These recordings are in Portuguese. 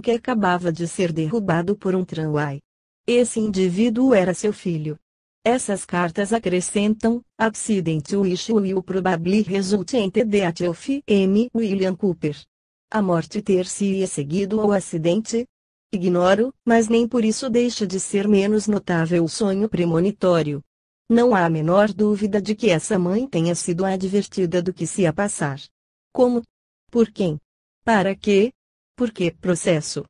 que acabava de ser derrubado por um tramway. Esse indivíduo era seu filho. Essas cartas acrescentam: accident which will probably result in the death of M. William Cooper. A morte ter-se-ia seguido ao acidente? Ignoro, mas nem por isso deixa de ser menos notável o sonho premonitório. Não há a menor dúvida de que essa mãe tenha sido advertida do que se ia passar. Como? Por quem? Para quê? Por que processo?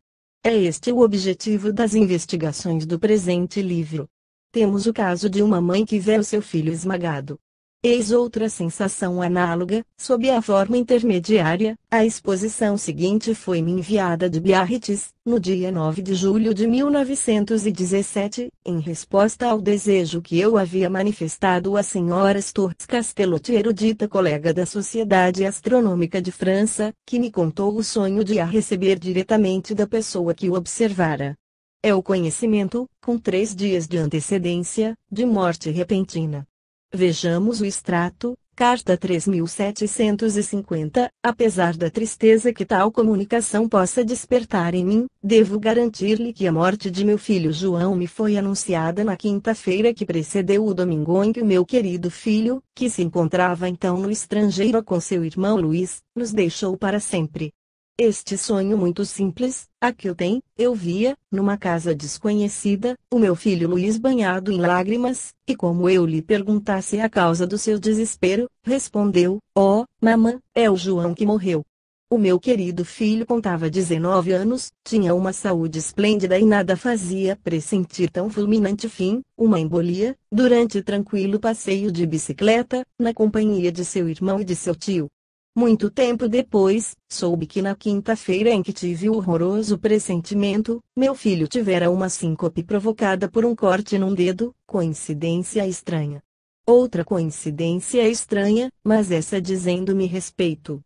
É este o objetivo das investigações do presente livro. Temos o caso de uma mãe que vê o seu filho esmagado. Eis outra sensação análoga, sob a forma intermediária. A exposição seguinte foi-me enviada de Biarritz, no dia 9 de julho de 1917, em resposta ao desejo que eu havia manifestado à senhora Storz Castellotti, erudita colega da Sociedade Astronômica de França, que me contou o sonho de a receber diretamente da pessoa que o observara. É o conhecimento, com 3 dias de antecedência, de morte repentina. Vejamos o extrato, carta 3750. Apesar da tristeza que tal comunicação possa despertar em mim, devo garantir-lhe que a morte de meu filho João me foi anunciada na quinta-feira que precedeu o domingo em que o meu querido filho, que se encontrava então no estrangeiro com seu irmão Luiz, nos deixou para sempre. Este sonho muito simples, a que eu via, numa casa desconhecida, o meu filho Luiz banhado em lágrimas, e como eu lhe perguntasse a causa do seu desespero, respondeu: "Oh, mamã, é o João que morreu." O meu querido filho contava 19 anos, tinha uma saúde esplêndida e nada fazia pressentir tão fulminante fim, uma embolia, durante tranquilo passeio de bicicleta, na companhia de seu irmão e de seu tio. Muito tempo depois, soube que na quinta-feira em que tive o horroroso pressentimento, meu filho tivera uma síncope provocada por um corte num dedo. Coincidência estranha. Outra coincidência estranha, mas essa dizendo-me respeito.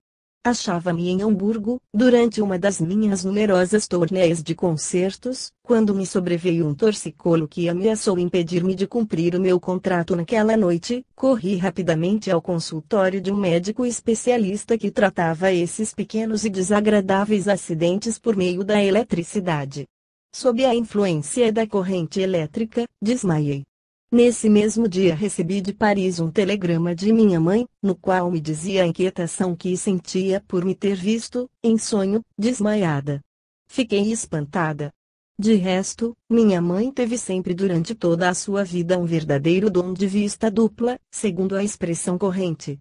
Achava-me em Hamburgo, durante uma das minhas numerosas turnês de concertos, quando me sobreveio um torcicolo que ameaçou impedir-me de cumprir o meu contrato naquela noite. Corri rapidamente ao consultório de um médico especialista que tratava esses pequenos e desagradáveis acidentes por meio da eletricidade. Sob a influência da corrente elétrica, desmaiei. Nesse mesmo dia recebi de Paris um telegrama de minha mãe, no qual me dizia a inquietação que sentia por me ter visto, em sonho, desmaiada. Fiquei espantada. De resto, minha mãe teve sempre durante toda a sua vida um verdadeiro dom de vista dupla, segundo a expressão corrente.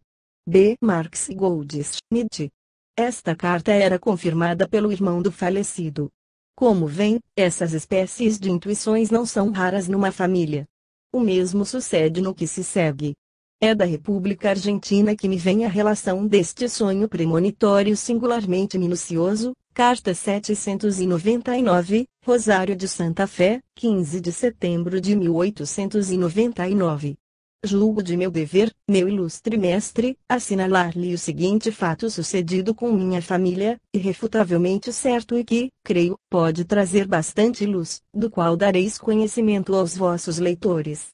B. Marx Goldschmidt. Esta carta era confirmada pelo irmão do falecido. Como vem, essas espécies de intuições não são raras numa família. O mesmo sucede no que se segue. É da República Argentina que me vem a relação deste sonho premonitório singularmente minucioso, carta 799, Rosário de Santa Fé, 15 de setembro de 1899. Julgo de meu dever, meu ilustre mestre, assinalar-lhe o seguinte fato sucedido com minha família, irrefutavelmente certo e que, creio, pode trazer bastante luz, do qual dareis conhecimento aos vossos leitores.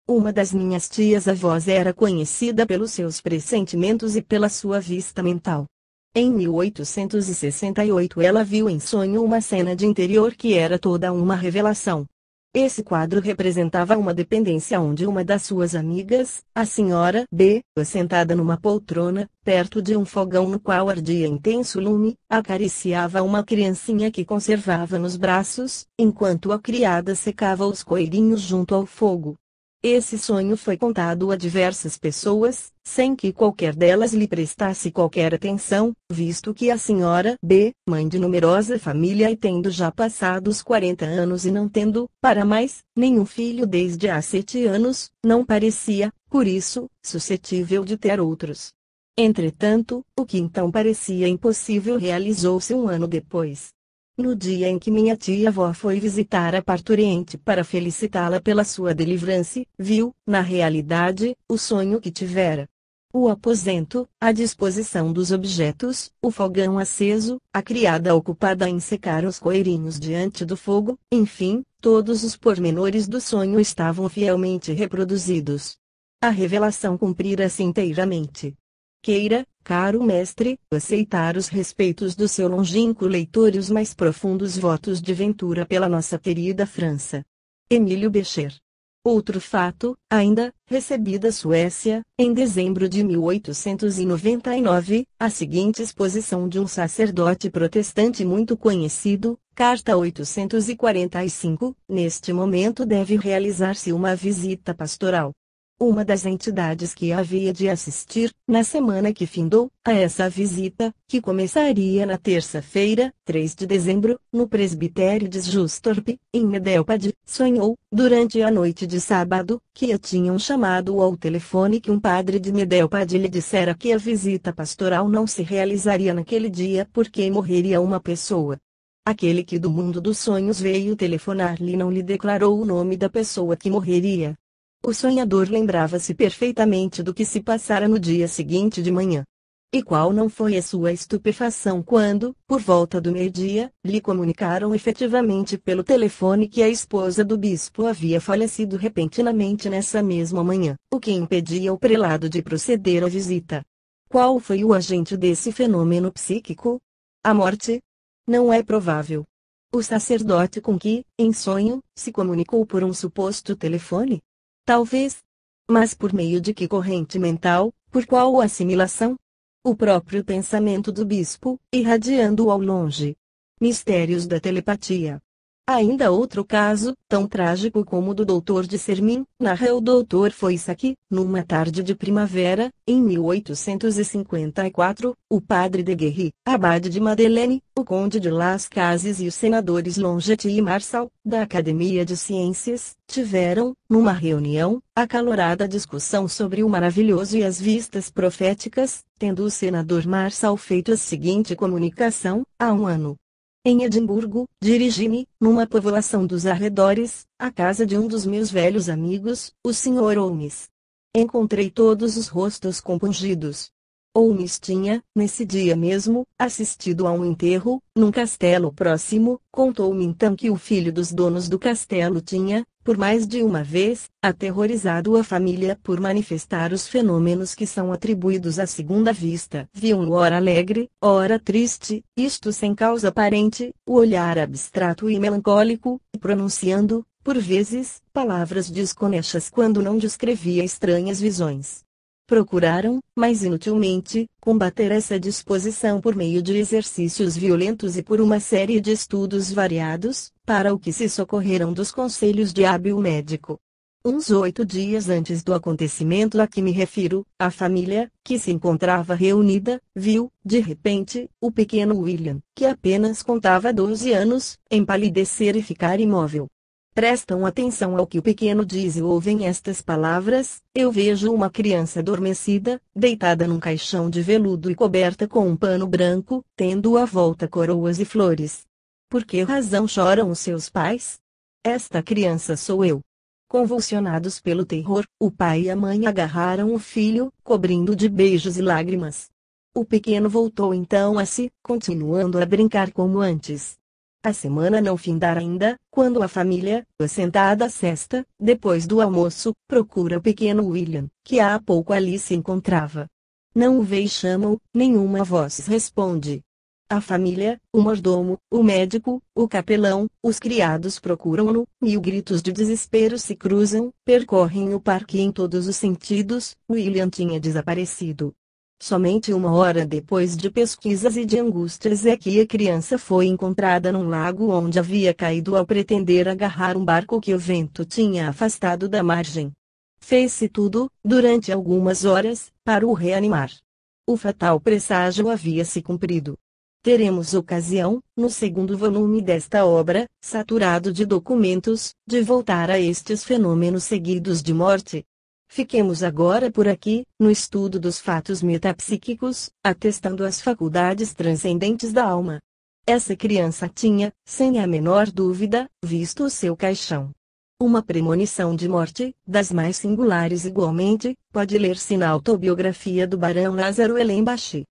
Uma das minhas tias-avós era conhecida pelos seus pressentimentos e pela sua vista mental. Em 1868 ela viu em sonho uma cena de interior que era toda uma revelação. Esse quadro representava uma dependência onde uma das suas amigas, a senhora B., sentada numa poltrona, perto de um fogão no qual ardia intenso lume, acariciava uma criancinha que conservava nos braços, enquanto a criada secava os coelhinhos junto ao fogo. Esse sonho foi contado a diversas pessoas, sem que qualquer delas lhe prestasse qualquer atenção, visto que a senhora B., mãe de numerosa família e tendo já passado os 40 anos e não tendo, para mais, nenhum filho desde há 7 anos, não parecia, por isso, suscetível de ter outros. Entretanto, o que então parecia impossível realizou-se 1 ano depois. No dia em que minha tia-avó foi visitar a parturiente para felicitá-la pela sua delivrance, viu, na realidade, o sonho que tivera. O aposento, a disposição dos objetos, o fogão aceso, a criada ocupada em secar os coelhinhos diante do fogo, enfim, todos os pormenores do sonho estavam fielmente reproduzidos. A revelação cumprira-se inteiramente. Queira, caro mestre, aceitar os respeitos do seu longínquo leitor e os mais profundos votos de ventura pela nossa querida França. Emílio Becher. Outro fato, ainda, recebi da Suécia, em dezembro de 1899, a seguinte exposição de um sacerdote protestante muito conhecido, carta 845, neste momento deve realizar-se uma visita pastoral. Uma das entidades que havia de assistir, na semana que findou, a essa visita, que começaria na terça-feira, 3 de dezembro, no presbitério de Justorp, em Medelpad, sonhou, durante a noite de sábado, que a tinham chamado ao telefone que um padre de Medelpad lhe dissera que a visita pastoral não se realizaria naquele dia porque morreria uma pessoa. Aquele que do mundo dos sonhos veio telefonar-lhe não lhe declarou o nome da pessoa que morreria. O sonhador lembrava-se perfeitamente do que se passara no dia seguinte de manhã. E qual não foi a sua estupefação quando, por volta do meio-dia, lhe comunicaram efetivamente pelo telefone que a esposa do bispo havia falecido repentinamente nessa mesma manhã, o que impedia o prelado de proceder à visita. Qual foi o agente desse fenômeno psíquico? A morte? Não é provável. O sacerdote com que, em sonho, se comunicou por um suposto telefone? Talvez. Mas por meio de que corrente mental, por qual assimilação? O próprio pensamento do bispo, irradiando-o ao longe. Mistérios da telepatia. Ainda outro caso, tão trágico como o do doutor de Sermin, narra o doutor Foissaki, numa tarde de primavera, em 1854, o padre de Guerry, abade de Madeleine, o conde de Las Cases e os senadores Longeti e Marçal, da Academia de Ciências, tiveram, numa reunião, acalorada discussão sobre o maravilhoso e as vistas proféticas, tendo o senador Marçal feito a seguinte comunicação: há um ano, em Edimburgo, dirigi-me, numa povoação dos arredores, à casa de um dos meus velhos amigos, o Sr. Holmes. Encontrei todos os rostos compungidos. Holmes tinha, nesse dia mesmo, assistido a um enterro, num castelo próximo. Contou-me então que o filho dos donos do castelo tinha, por mais de uma vez, aterrorizado a família por manifestar os fenômenos que são atribuídos à segunda vista. Viam-no ora alegre, ora triste, isto sem causa aparente, o olhar abstrato e melancólico, pronunciando, por vezes, palavras desconexas quando não descrevia estranhas visões. Procuraram, mas inutilmente, combater essa disposição por meio de exercícios violentos e por uma série de estudos variados, para o que se socorreram dos conselhos de hábil médico. Uns 8 dias antes do acontecimento a que me refiro, a família, que se encontrava reunida, viu, de repente, o pequeno William, que apenas contava 12 anos, empalidecer e ficar imóvel. Prestam atenção ao que o pequeno diz e ouvem estas palavras: eu vejo uma criança adormecida, deitada num caixão de veludo e coberta com um pano branco, tendo à volta coroas e flores. Por que razão choram os seus pais? Esta criança sou eu. Convulsionados pelo terror, o pai e a mãe agarraram o filho, cobrindo de beijos e lágrimas. O pequeno voltou então a si, continuando a brincar como antes. A semana não findara ainda, quando a família, assentada à cesta, depois do almoço, procura o pequeno William, que há pouco ali se encontrava. Não o vê e chama-o, nenhuma voz responde. A família, o mordomo, o médico, o capelão, os criados procuram-no, mil gritos de desespero se cruzam, percorrem o parque em todos os sentidos. William tinha desaparecido. Somente 1 hora depois de pesquisas e de angústias é que a criança foi encontrada num lago onde havia caído ao pretender agarrar um barco que o vento tinha afastado da margem. Fez-se tudo, durante algumas horas, para o reanimar. O fatal presságio havia se cumprido. Teremos ocasião, no segundo volume desta obra, saturado de documentos, de voltar a estes fenômenos seguidos de morte. Fiquemos agora por aqui, no estudo dos fatos metapsíquicos, atestando as faculdades transcendentes da alma. Essa criança tinha, sem a menor dúvida, visto o seu caixão. Uma premonição de morte, das mais singulares igualmente, pode ler-se na autobiografia do barão Lázaro Elembach.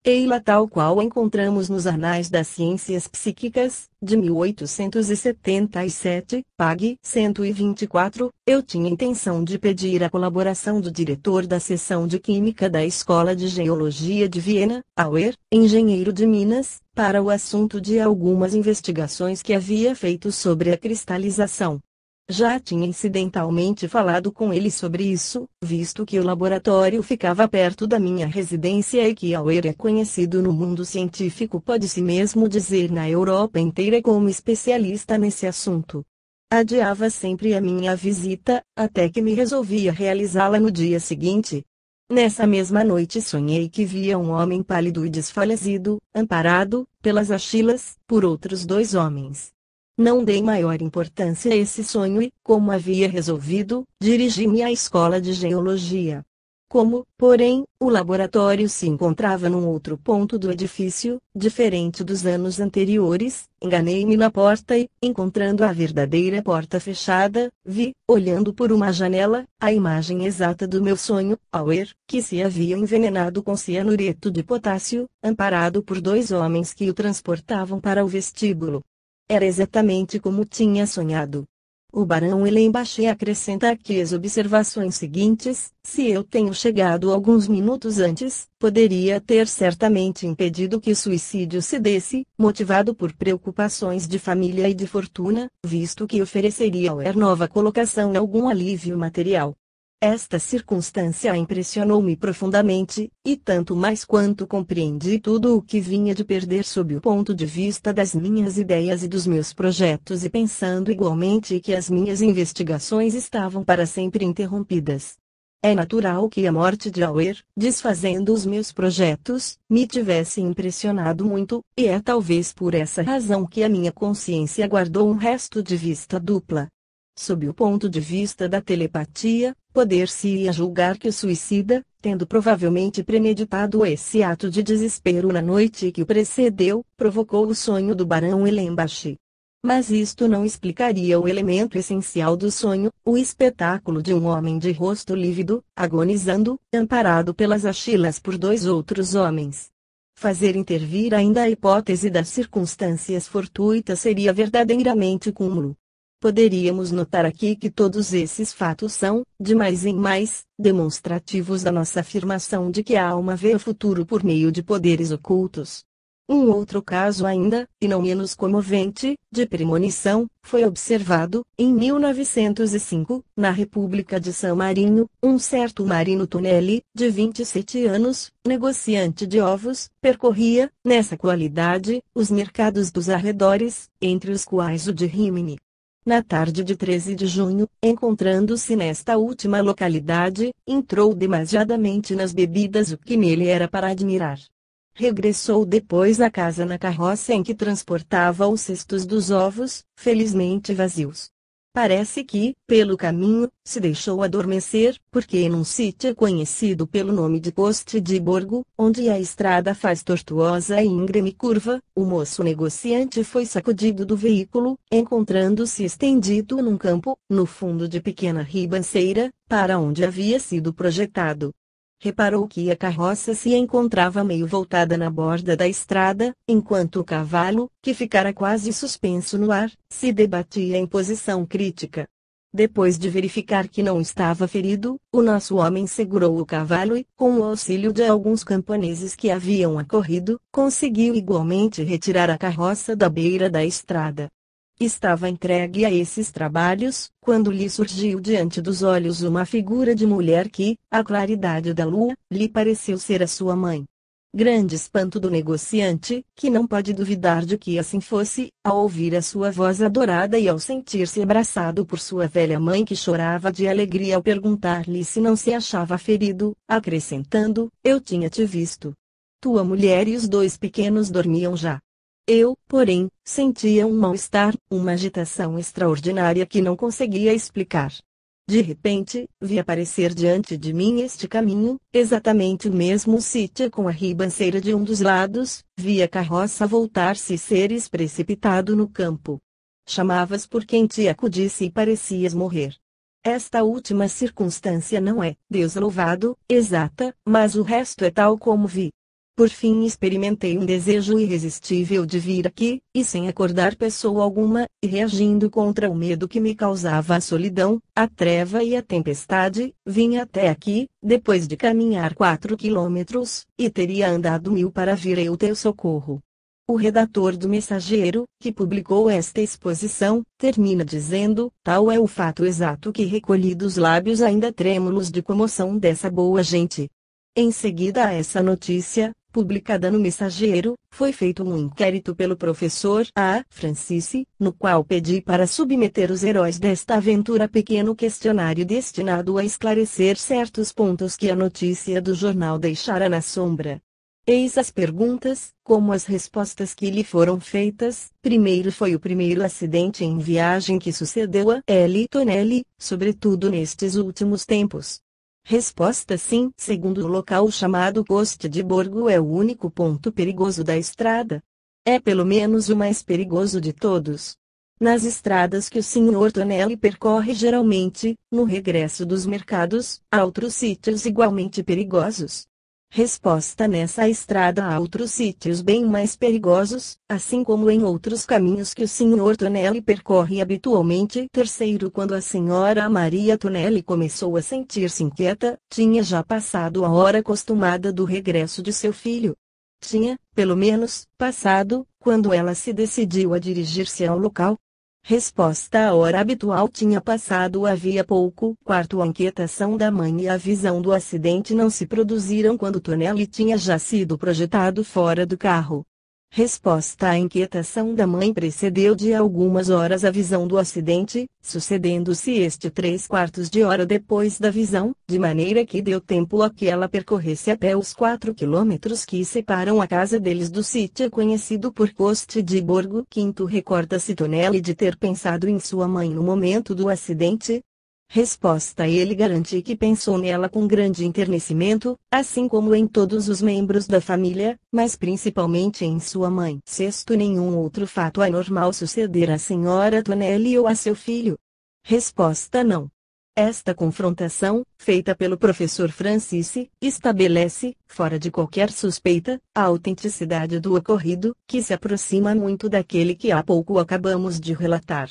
Ei-la tal qual encontramos nos Anais das Ciências Psíquicas, de 1877, pág. 124. Eu tinha intenção de pedir a colaboração do diretor da seção de Química da Escola de Geologia de Viena, Auer, engenheiro de Minas, para o assunto de algumas investigações que havia feito sobre a cristalização. Já tinha incidentalmente falado com ele sobre isso, visto que o laboratório ficava perto da minha residência e que Auer é conhecido no mundo científico, pode-se mesmo dizer na Europa inteira, como especialista nesse assunto. Adiava sempre a minha visita, até que me resolvi a realizá-la no dia seguinte. Nessa mesma noite sonhei que via um homem pálido e desfalecido, amparado, pelas axilas, por outros 2 homens. Não dei maior importância a esse sonho e, como havia resolvido, dirigi-me à escola de geologia. Como, porém, o laboratório se encontrava num outro ponto do edifício, diferente dos anos anteriores, enganei-me na porta e, encontrando a verdadeira porta fechada, vi, olhando por uma janela, a imagem exata do meu sonho, Auer, que se havia envenenado com cianureto de potássio, amparado por 2 homens que o transportavam para o vestíbulo. Era exatamente como tinha sonhado. O barão Elembach acrescenta aqui as observações seguintes: se eu tenho chegado alguns minutos antes, poderia ter certamente impedido que o suicídio se desse, motivado por preocupações de família e de fortuna, visto que ofereceria ao nova colocação e algum alívio material. Esta circunstância impressionou-me profundamente, e tanto mais quanto compreendi tudo o que vinha de perder sob o ponto de vista das minhas ideias e dos meus projetos, e pensando igualmente que as minhas investigações estavam para sempre interrompidas. É natural que a morte de Auer, desfazendo os meus projetos, me tivesse impressionado muito, e é talvez por essa razão que a minha consciência guardou um resto de vista dupla. Sob o ponto de vista da telepatia, poder-se-ia julgar que o suicida, tendo provavelmente premeditado esse ato de desespero na noite que o precedeu, provocou o sonho do barão Elembach. Mas isto não explicaria o elemento essencial do sonho, o espetáculo de um homem de rosto lívido, agonizando, amparado pelas axilas por 2 outros homens. Fazer intervir ainda a hipótese das circunstâncias fortuitas seria verdadeiramente cúmulo. Poderíamos notar aqui que todos esses fatos são, de mais em mais, demonstrativos da nossa afirmação de que a alma vê o futuro por meio de poderes ocultos. Um outro caso ainda, e não menos comovente, de premonição, foi observado, em 1905, na República de San Marino, um certo Marino Tonelli, de 27 anos, negociante de ovos, percorria, nessa qualidade, os mercados dos arredores, entre os quais o de Rimini. Na tarde de 13 de junho, encontrando-se nesta última localidade, entrou demasiadamente nas bebidas, o que nele era para admirar. Regressou depois à casa na carroça em que transportava os cestos dos ovos, felizmente vazios. Parece que, pelo caminho, se deixou adormecer, porque num sítio conhecido pelo nome de Poste de Borgo, onde a estrada faz tortuosa e íngreme curva, o moço negociante foi sacudido do veículo, encontrando-se estendido num campo, no fundo de pequena ribanceira, para onde havia sido projetado. Reparou que a carroça se encontrava meio voltada na borda da estrada, enquanto o cavalo, que ficara quase suspenso no ar, se debatia em posição crítica. Depois de verificar que não estava ferido, o nosso homem segurou o cavalo e, com o auxílio de alguns camponeses que haviam acorrido, conseguiu igualmente retirar a carroça da beira da estrada. Estava entregue a esses trabalhos, quando lhe surgiu diante dos olhos uma figura de mulher que, à claridade da lua, lhe pareceu ser a sua mãe. Grande espanto do negociante, que não pode duvidar de que assim fosse, ao ouvir a sua voz adorada e ao sentir-se abraçado por sua velha mãe que chorava de alegria ao perguntar-lhe se não se achava ferido, acrescentando: "Eu tinha te visto. Tua mulher e os 2 pequenos dormiam já." Eu, porém, sentia um mal-estar, uma agitação extraordinária que não conseguia explicar. De repente, vi aparecer diante de mim este caminho, exatamente o mesmo sítio com a ribanceira de um dos lados, vi a carroça voltar-se e seres precipitado no campo. Chamavas por quem te acudisse e parecias morrer. Esta última circunstância não é, Deus louvado, exata, mas o resto é tal como vi. Por fim experimentei um desejo irresistível de vir aqui, e sem acordar pessoa alguma, e reagindo contra o medo que me causava a solidão, a treva e a tempestade, vim até aqui, depois de caminhar 4 quilômetros, e teria andado 1000 para vir ao teu socorro. O redator do Mensageiro, que publicou esta exposição, termina dizendo: tal é o fato exato que recolhi dos lábios ainda trêmulos de comoção dessa boa gente. Em seguida a essa notícia, publicada no Mensageiro, foi feito um inquérito pelo professor A. Francisci, no qual pedi para submeter os heróis desta aventura a pequeno questionário destinado a esclarecer certos pontos que a notícia do jornal deixara na sombra. Eis as perguntas, como as respostas que lhe foram feitas. Primeiro foi o primeiro acidente em viagem que sucedeu a L. Tonelli, sobretudo nestes últimos tempos. Resposta: sim. Segundo, o local chamado Poste de Borgo é o único ponto perigoso da estrada. É pelo menos o mais perigoso de todos. Nas estradas que o Sr. Tonelli percorre geralmente, no regresso dos mercados, há outros sítios igualmente perigosos. Resposta: nessa estrada há outros sítios bem mais perigosos, assim como em outros caminhos que o Sr. Tonelli percorre habitualmente. Terceiro, quando a Sra. Maria Tonelli começou a sentir-se inquieta, tinha já passado a hora acostumada do regresso de seu filho. Tinha, pelo menos, passado, quando ela se decidiu a dirigir-se ao local. Resposta: a hora habitual tinha passado havia pouco. Quarto, a inquietação da mãe e a visão do acidente não se produziram quando Tonelli tinha já sido projetado fora do carro. Resposta: a inquietação da mãe precedeu de algumas horas a visão do acidente, sucedendo-se este 3/4 de hora depois da visão, de maneira que deu tempo a que ela percorresse a pé os 4 quilômetros que separam a casa deles do sítio conhecido por Poste de Borgo. Quinto, recorda-se Tonelli de ter pensado em sua mãe no momento do acidente? Resposta: ele garante que pensou nela com grande enternecimento, assim como em todos os membros da família, mas principalmente em sua mãe. Sexto, nenhum outro fato anormal suceder à Sra. Tonelli ou a seu filho. Resposta: não. Esta confrontação, feita pelo professor Francisci, estabelece, fora de qualquer suspeita, a autenticidade do ocorrido, que se aproxima muito daquele que há pouco acabamos de relatar.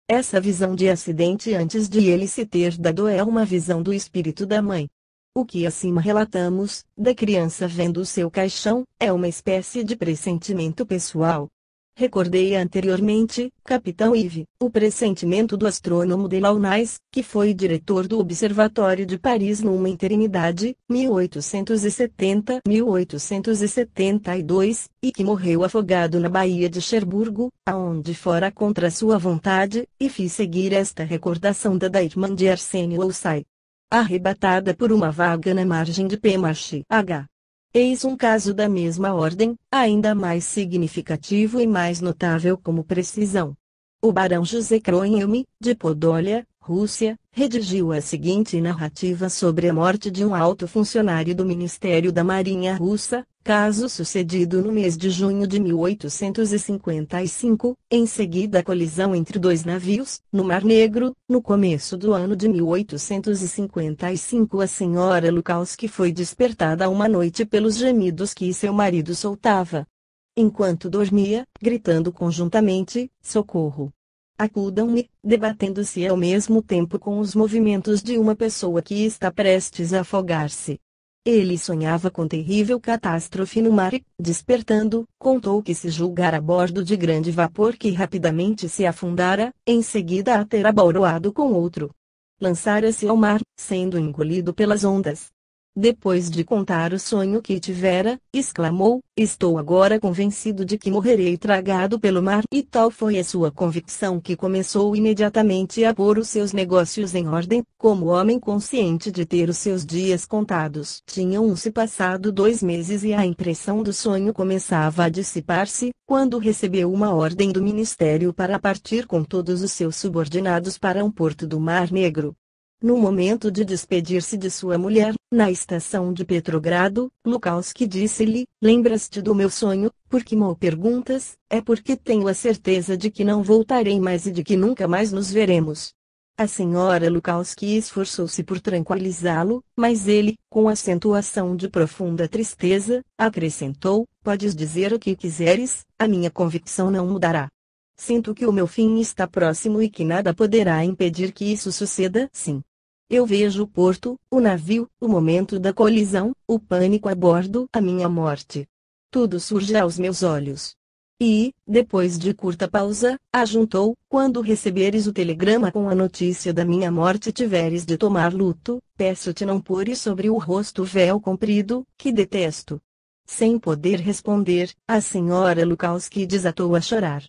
Essa visão de acidente antes de ele se ter dado é uma visão do espírito da mãe. O que acima relatamos, da criança vendo o seu caixão, é uma espécie de pressentimento pessoal. Recordei anteriormente, Capitão Yves, o pressentimento do astrônomo Delaunay, que foi diretor do Observatório de Paris numa interinidade, 1870-1872, e que morreu afogado na Baía de Cherburgo, aonde fora contra sua vontade, e fiz seguir esta recordação da irmã de Arsênio Oussai, arrebatada por uma vaga na margem de Pemachi-H. Eis um caso da mesma ordem, ainda mais significativo e mais notável como precisão. O barão José Kroenhelm, de Podólia, Rússia, redigiu a seguinte narrativa sobre a morte de um alto funcionário do Ministério da Marinha Russa, caso sucedido no mês de junho de 1855, em seguida a colisão entre dois navios, no Mar Negro, no começo do ano de 1855. A senhora Lukowski foi despertada uma noite pelos gemidos que seu marido soltava enquanto dormia, gritando conjuntamente: socorro! Acudam-me, debatendo-se ao mesmo tempo com os movimentos de uma pessoa que está prestes a afogar-se. Ele sonhava com terrível catástrofe no mar e, despertando, contou que se julgara a bordo de grande vapor que rapidamente se afundara, em seguida a ter abauroado com outro. Lançara-se ao mar, sendo engolido pelas ondas. Depois de contar o sonho que tivera, exclamou: estou agora convencido de que morrerei tragado pelo mar. E tal foi a sua convicção que começou imediatamente a pôr os seus negócios em ordem, como homem consciente de ter os seus dias contados. Tinham-se passado 2 meses e a impressão do sonho começava a dissipar-se, quando recebeu uma ordem do ministério para partir com todos os seus subordinados para um porto do Mar Negro. No momento de despedir-se de sua mulher, na estação de Petrogrado, Lukowski disse-lhe: lembras-te do meu sonho? Por que me perguntas? É porque tenho a certeza de que não voltarei mais e de que nunca mais nos veremos. A senhora Lukowski esforçou-se por tranquilizá-lo, mas ele, com acentuação de profunda tristeza, acrescentou: podes dizer o que quiseres, a minha convicção não mudará. Sinto que o meu fim está próximo e que nada poderá impedir que isso suceda. Sim. Eu vejo o porto, o navio, o momento da colisão, o pânico a bordo, a minha morte. Tudo surge aos meus olhos. E, depois de curta pausa, ajuntou: quando receberes o telegrama com a notícia da minha morte e tiveres de tomar luto, peço-te não pôres sobre o rosto o véu comprido, que detesto. Sem poder responder, a senhora Lukowski desatou a chorar.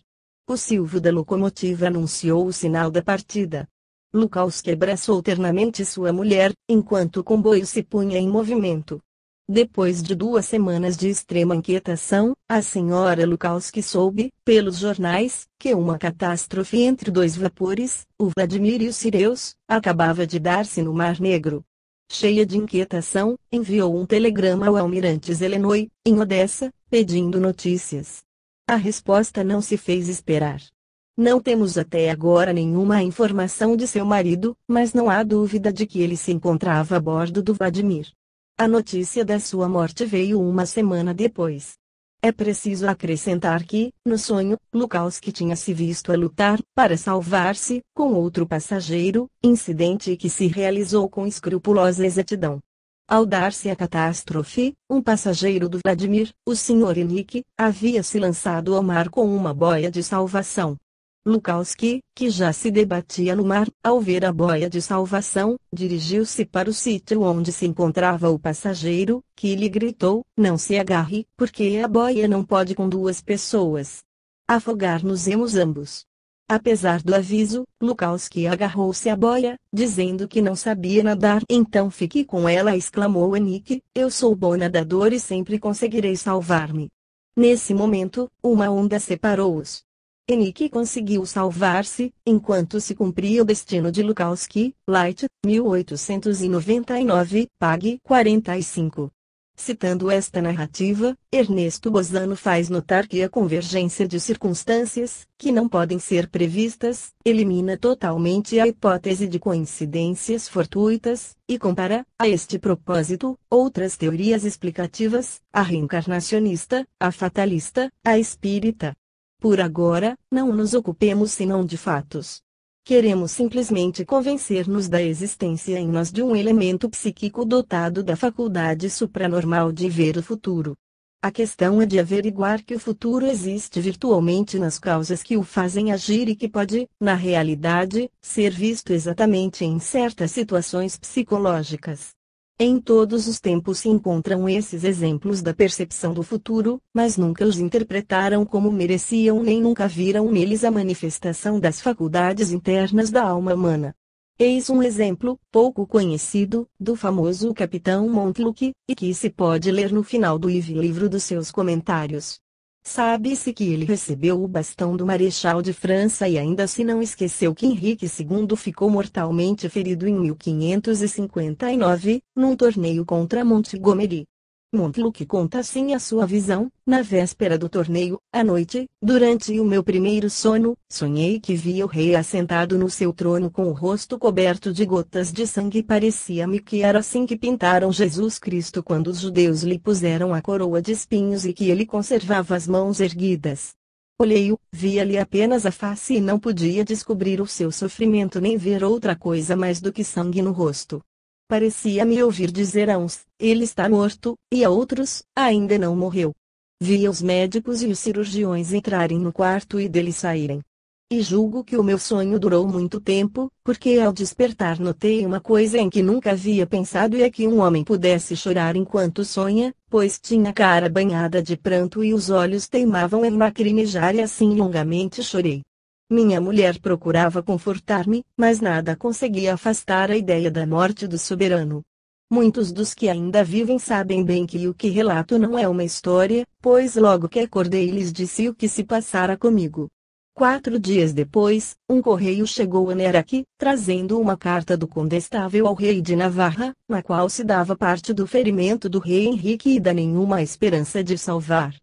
O silvo da locomotiva anunciou o sinal da partida. Lukowski abraçou ternamente sua mulher, enquanto o comboio se punha em movimento. Depois de 2 semanas de extrema inquietação, a senhora Lukowski soube, pelos jornais, que uma catástrofe entre 2 vapores, o Vladimir e o Sireus, acabava de dar-se no Mar Negro. Cheia de inquietação, enviou um telegrama ao almirante Zelenoy, em Odessa, pedindo notícias. A resposta não se fez esperar. Não temos até agora nenhuma informação de seu marido, mas não há dúvida de que ele se encontrava a bordo do Vladimir. A notícia da sua morte veio 1 semana depois. É preciso acrescentar que, no sonho, Lukowski tinha se visto a lutar, para salvar-se, com outro passageiro, incidente que se realizou com escrupulosa exatidão. Ao dar-se a catástrofe, um passageiro do Vladimir, o Sr. Henrique, havia se lançado ao mar com uma boia de salvação. Lukowski, que já se debatia no mar, ao ver a boia de salvação, dirigiu-se para o sítio onde se encontrava o passageiro, que lhe gritou: não se agarre, porque a boia não pode com 2 pessoas. Afogar-nos-emos ambos. Apesar do aviso, Lukowski agarrou-se à boia, dizendo que não sabia nadar. Então fique com ela, exclamou Henrique, eu sou bom nadador e sempre conseguirei salvar-me. Nesse momento, uma onda separou-os. Henrique conseguiu salvar-se, enquanto se cumpria o destino de Lukowski, Light, 1899, Pag 45. Citando esta narrativa, Ernesto Bozano faz notar que a convergência de circunstâncias, que não podem ser previstas, elimina totalmente a hipótese de coincidências fortuitas, e compara, a este propósito, outras teorias explicativas, a reencarnacionista, a fatalista, a espírita. Por agora, não nos ocupemos senão de fatos. Queremos simplesmente convencer-nos da existência em nós de um elemento psíquico dotado da faculdade supranormal de ver o futuro. A questão é de averiguar que o futuro existe virtualmente nas causas que o fazem agir e que pode, na realidade, ser visto exatamente em certas situações psicológicas. Em todos os tempos se encontram esses exemplos da percepção do futuro, mas nunca os interpretaram como mereciam nem nunca viram neles a manifestação das faculdades internas da alma humana. Eis um exemplo, pouco conhecido, do famoso Capitão Montluc, e que se pode ler no final do livro dos seus comentários. Sabe-se que ele recebeu o bastão do Marechal de França e ainda se não esqueceu que Henrique II ficou mortalmente ferido em 1559, num torneio contra Montgomery. Montluc conta assim a sua visão: na véspera do torneio, à noite, durante o meu primeiro sono, sonhei que via o rei assentado no seu trono com o rosto coberto de gotas de sangue. Parecia-me que era assim que pintaram Jesus Cristo quando os judeus lhe puseram a coroa de espinhos e que ele conservava as mãos erguidas. Olhei-o, via-lhe apenas a face e não podia descobrir o seu sofrimento nem ver outra coisa mais do que sangue no rosto. Parecia-me ouvir dizer a uns: ele está morto, e a outros: ainda não morreu. Via os médicos e os cirurgiões entrarem no quarto e dele saírem. E julgo que o meu sonho durou muito tempo, porque ao despertar notei uma coisa em que nunca havia pensado, e é que um homem pudesse chorar enquanto sonha, pois tinha a cara banhada de pranto e os olhos teimavam em lacrimejar, e assim longamente chorei. Minha mulher procurava confortar-me, mas nada conseguia afastar a ideia da morte do soberano. Muitos dos que ainda vivem sabem bem que o que relato não é uma história, pois logo que acordei lhes disse o que se passara comigo. 4 dias depois, um correio chegou a Nerac, trazendo uma carta do condestável ao rei de Navarra, na qual se dava parte do ferimento do rei Henrique e da nenhuma esperança de salvar.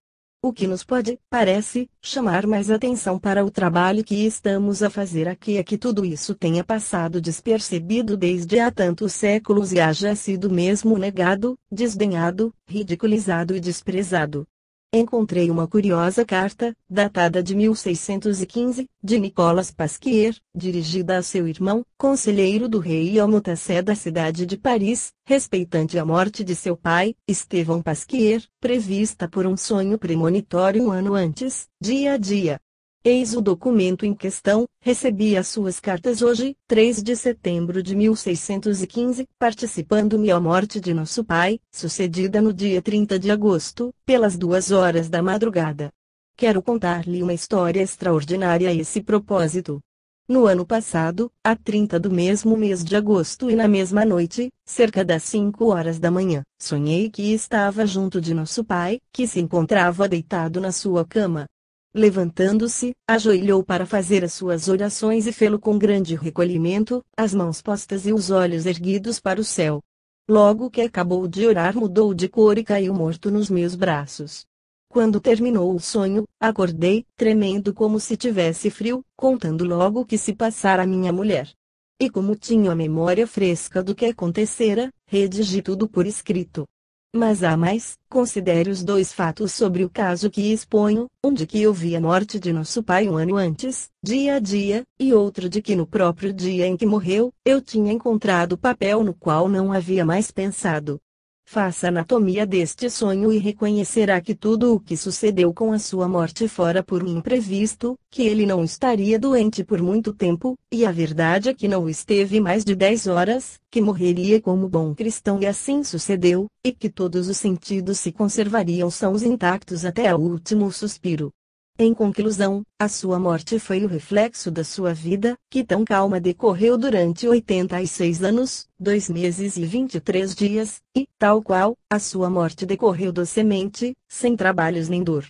O que nos pode, parece, chamar mais atenção para o trabalho que estamos a fazer aqui é que tudo isso tenha passado despercebido desde há tantos séculos e haja sido mesmo negado, desdenhado, ridiculizado e desprezado. Encontrei uma curiosa carta, datada de 1615, de Nicolas Pasquier, dirigida a seu irmão, conselheiro do rei Almotacé da cidade de Paris, respeitante a morte de seu pai, Estevão Pasquier, prevista por um sonho premonitório um ano antes, dia a dia. Eis o documento em questão. Recebi as suas cartas hoje, 3 de setembro de 1615, participando-me a morte de nosso pai, sucedida no dia 30 de agosto, pelas 2 horas da madrugada. Quero contar-lhe uma história extraordinária a esse propósito. No ano passado, a 30 do mesmo mês de agosto e na mesma noite, cerca das 5 horas da manhã, sonhei que estava junto de nosso pai, que se encontrava deitado na sua cama. Levantando-se, ajoelhou para fazer as suas orações e fê-lo com grande recolhimento, as mãos postas e os olhos erguidos para o céu. Logo que acabou de orar, mudou de cor e caiu morto nos meus braços. Quando terminou o sonho, acordei, tremendo como se tivesse frio, contando logo o que se passara à minha mulher. E como tinha a memória fresca do que acontecera, redigi tudo por escrito. Mas há mais, considere os 2 fatos sobre o caso que exponho, um de que eu vi a morte de nosso pai um ano antes, dia a dia, e outro de que no próprio dia em que morreu, eu tinha encontrado papel no qual não havia mais pensado. Faça anatomia deste sonho e reconhecerá que tudo o que sucedeu com a sua morte fora por um imprevisto, que ele não estaria doente por muito tempo, e a verdade é que não esteve mais de 10 horas, que morreria como bom cristão e assim sucedeu, e que todos os sentidos se conservariam sãos intactos até o último suspiro. Em conclusão, a sua morte foi o reflexo da sua vida, que tão calma decorreu durante 86 anos, 2 meses e 23 dias, e, tal qual, a sua morte decorreu docemente, sem trabalhos nem dor.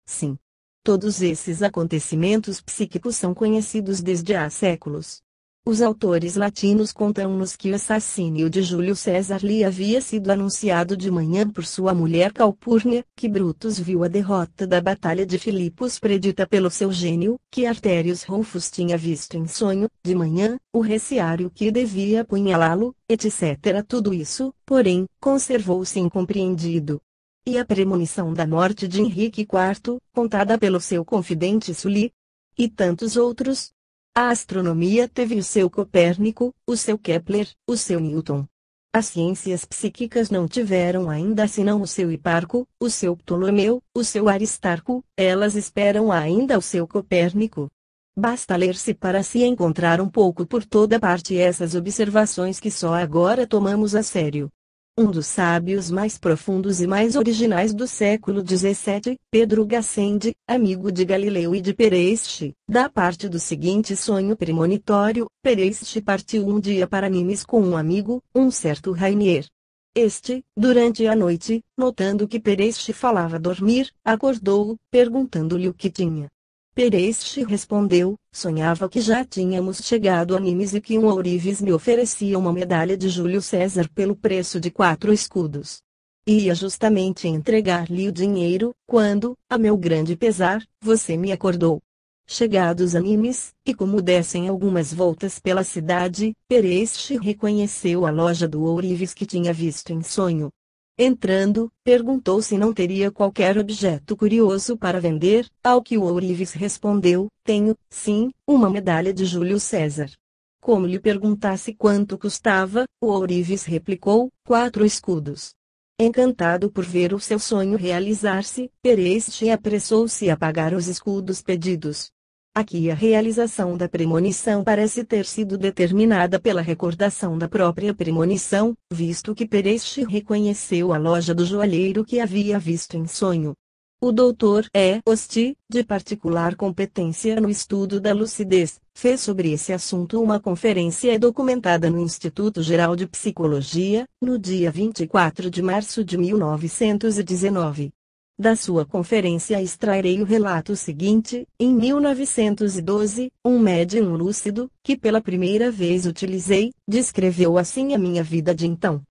Sim. Todos esses acontecimentos psíquicos são conhecidos desde há séculos. Os autores latinos contam-nos que o assassínio de Júlio César lhe havia sido anunciado de manhã por sua mulher Calpurnia, que Brutus viu a derrota da Batalha de Filipos predita pelo seu gênio, que Artérios Rufus tinha visto em sonho, de manhã, o reciário que devia apunhalá-lo, etc. Tudo isso, porém, conservou-se incompreendido. E a premonição da morte de Henrique IV, contada pelo seu confidente Sully? E tantos outros? A astronomia teve o seu Copérnico, o seu Kepler, o seu Newton. As ciências psíquicas não tiveram ainda senão o seu Hiparco, o seu Ptolomeu, o seu Aristarco, elas esperam ainda o seu Copérnico. Basta ler-se para se encontrar um pouco por toda parte essas observações que só agora tomamos a sério. Um dos sábios mais profundos e mais originais do século XVII, Pedro Gassendi, amigo de Galileu e de Peireste, dá parte do seguinte sonho premonitório: Peireste partiu um dia para Nimes com um amigo, um certo Rainier. Este, durante a noite, notando que Peireste falava dormir, acordou-o, perguntando-lhe o que tinha. Peireste respondeu: sonhava que já tínhamos chegado a Nimes e que um ourives me oferecia uma medalha de Júlio César pelo preço de 4 escudos. Ia justamente entregar-lhe o dinheiro, quando, a meu grande pesar, você me acordou. Chegados a Nimes, e como dessem algumas voltas pela cidade, Peireste reconheceu a loja do ourives que tinha visto em sonho. Entrando, perguntou se não teria qualquer objeto curioso para vender, ao que o ourives respondeu: tenho, sim, uma medalha de Júlio César. Como lhe perguntasse quanto custava, o ourives replicou: 4 escudos. Encantado por ver o seu sonho realizar-se, Peireste apressou-se a pagar os escudos pedidos. Aqui a realização da premonição parece ter sido determinada pela recordação da própria premonição, visto que Peireste reconheceu a loja do joalheiro que havia visto em sonho. O doutor E. Osti, de particular competência no estudo da lucidez, fez sobre esse assunto uma conferência documentada no Instituto Geral de Psicologia, no dia 24 de março de 1919. Da sua conferência extrairei o relato seguinte: em 1912, um médium lúcido, que pela primeira vez utilizei, descreveu assim a minha vida de então.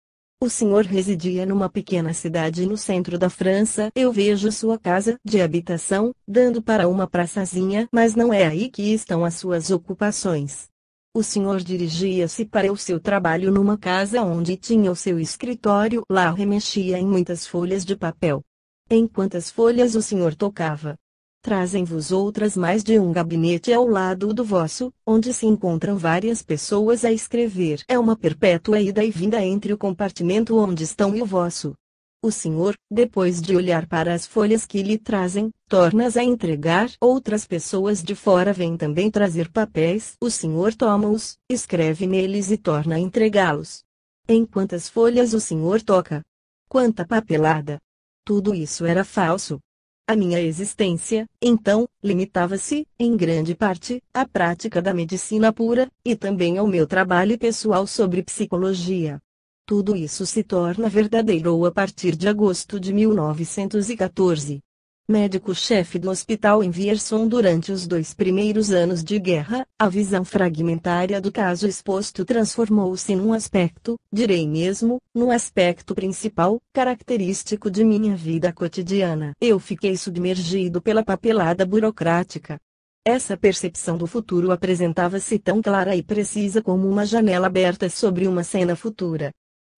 O senhor residia numa pequena cidade no centro da França. Eu vejo sua casa de habitação, dando para uma praçazinha, mas não é aí que estão as suas ocupações. O senhor dirigia-se para o seu trabalho numa casa onde tinha o seu escritório. Lá remexia em muitas folhas de papel. Em quantas folhas o senhor tocava? Trazem-vos outras mais de um gabinete ao lado do vosso, onde se encontram várias pessoas a escrever. É uma perpétua ida e vinda entre o compartimento onde estão e o vosso. O senhor, depois de olhar para as folhas que lhe trazem, torna-as a entregar. Outras pessoas de fora vêm também trazer papéis. O senhor toma-os, escreve neles e torna a entregá-los. Em quantas folhas o senhor toca? Quanta papelada! Tudo isso era falso. A minha existência, então, limitava-se, em grande parte, à prática da medicina pura, e também ao meu trabalho pessoal sobre psicologia. Tudo isso se torna verdadeiro a partir de agosto de 1914. Médico-chefe do hospital em Vierson durante os 2 primeiros anos de guerra, a visão fragmentária do caso exposto transformou-se num aspecto, direi mesmo, no aspecto principal, característico de minha vida cotidiana. Eu fiquei submergido pela papelada burocrática. Essa percepção do futuro apresentava-se tão clara e precisa como uma janela aberta sobre uma cena futura.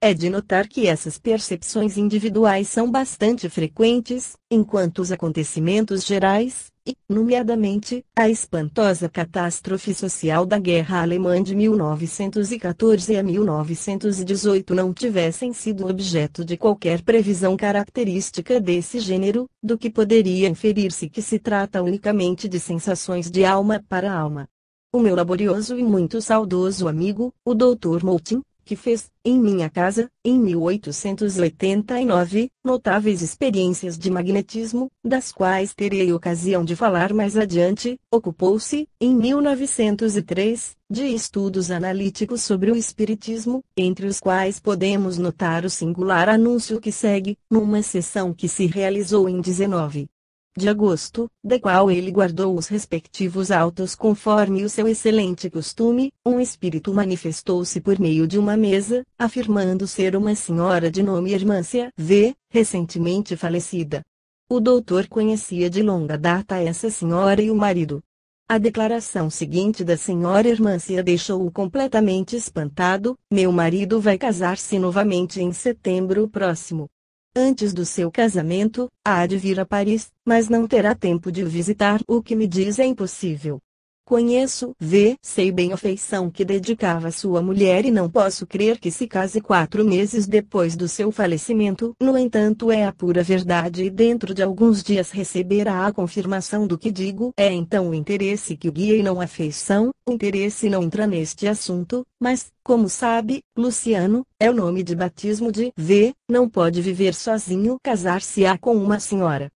É de notar que essas percepções individuais são bastante frequentes, enquanto os acontecimentos gerais, e, nomeadamente, a espantosa catástrofe social da Guerra Alemã de 1914 a 1918 não tivessem sido objeto de qualquer previsão característica desse gênero, do que poderia inferir-se que se trata unicamente de sensações de alma para alma. O meu laborioso e muito saudoso amigo, o Dr. Moutin, que fez, em minha casa, em 1889, notáveis experiências de magnetismo, das quais terei ocasião de falar mais adiante, ocupou-se, em 1903, de estudos analíticos sobre o espiritismo, entre os quais podemos notar o singular anúncio que segue, numa sessão que se realizou em 19 de agosto, da qual ele guardou os respectivos autos conforme o seu excelente costume. Um espírito manifestou-se por meio de uma mesa, afirmando ser uma senhora de nome Hermância V., recentemente falecida. O doutor conhecia de longa data essa senhora e o marido. A declaração seguinte da senhora Hermância deixou-o completamente espantado: meu marido vai casar-se novamente em setembro próximo. Antes do seu casamento, há de vir a Paris, mas não terá tempo de visitar. O que me diz é impossível. Conheço, sei bem a afeição que dedicava à sua mulher e não posso crer que se case 4 meses depois do seu falecimento. No entanto, é a pura verdade e dentro de alguns dias receberá a confirmação do que digo. É então o interesse que o guia e não a afeição. O interesse não entra neste assunto, mas, como sabe, Luciano, é o nome de batismo de não pode viver sozinho. Casar-se-á com uma senhora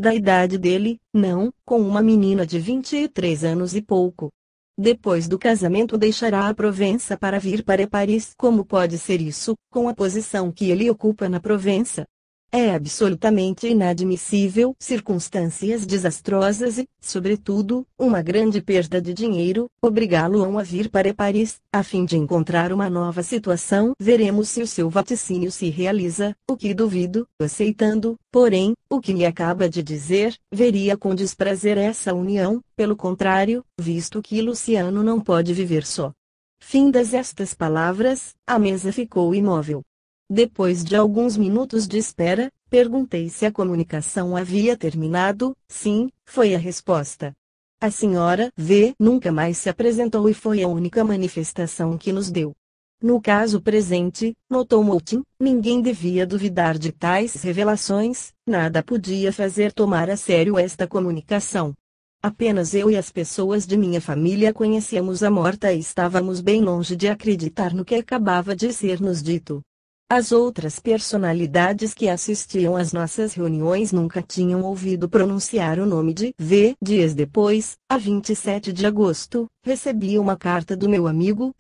da idade dele, não, com uma menina de 23 anos e pouco. Depois do casamento deixará a Provença para vir para Paris. Como pode ser isso, com a posição que ele ocupa na Provença? É absolutamente inadmissível. Circunstâncias desastrosas e, sobretudo, uma grande perda de dinheiro, obrigá-lo a vir para Paris, a fim de encontrar uma nova situação. Veremos se o seu vaticínio se realiza, o que duvido. Aceitando, porém, o que me acaba de dizer, veria com desprazer essa união, pelo contrário, visto que Luciano não pode viver só. Findas estas palavras, a mesa ficou imóvel. Depois de alguns minutos de espera, perguntei se a comunicação havia terminado. Sim, foi a resposta. A senhora nunca mais se apresentou e foi a única manifestação que nos deu. No caso presente, notou Moutin, ninguém devia duvidar de tais revelações, nada podia fazer tomar a sério esta comunicação. Apenas eu e as pessoas de minha família conhecíamos a morta e estávamos bem longe de acreditar no que acabava de ser-nos dito. As outras personalidades que assistiam às nossas reuniões nunca tinham ouvido pronunciar o nome de Dias depois, a 27 de agosto, recebi uma carta do meu amigo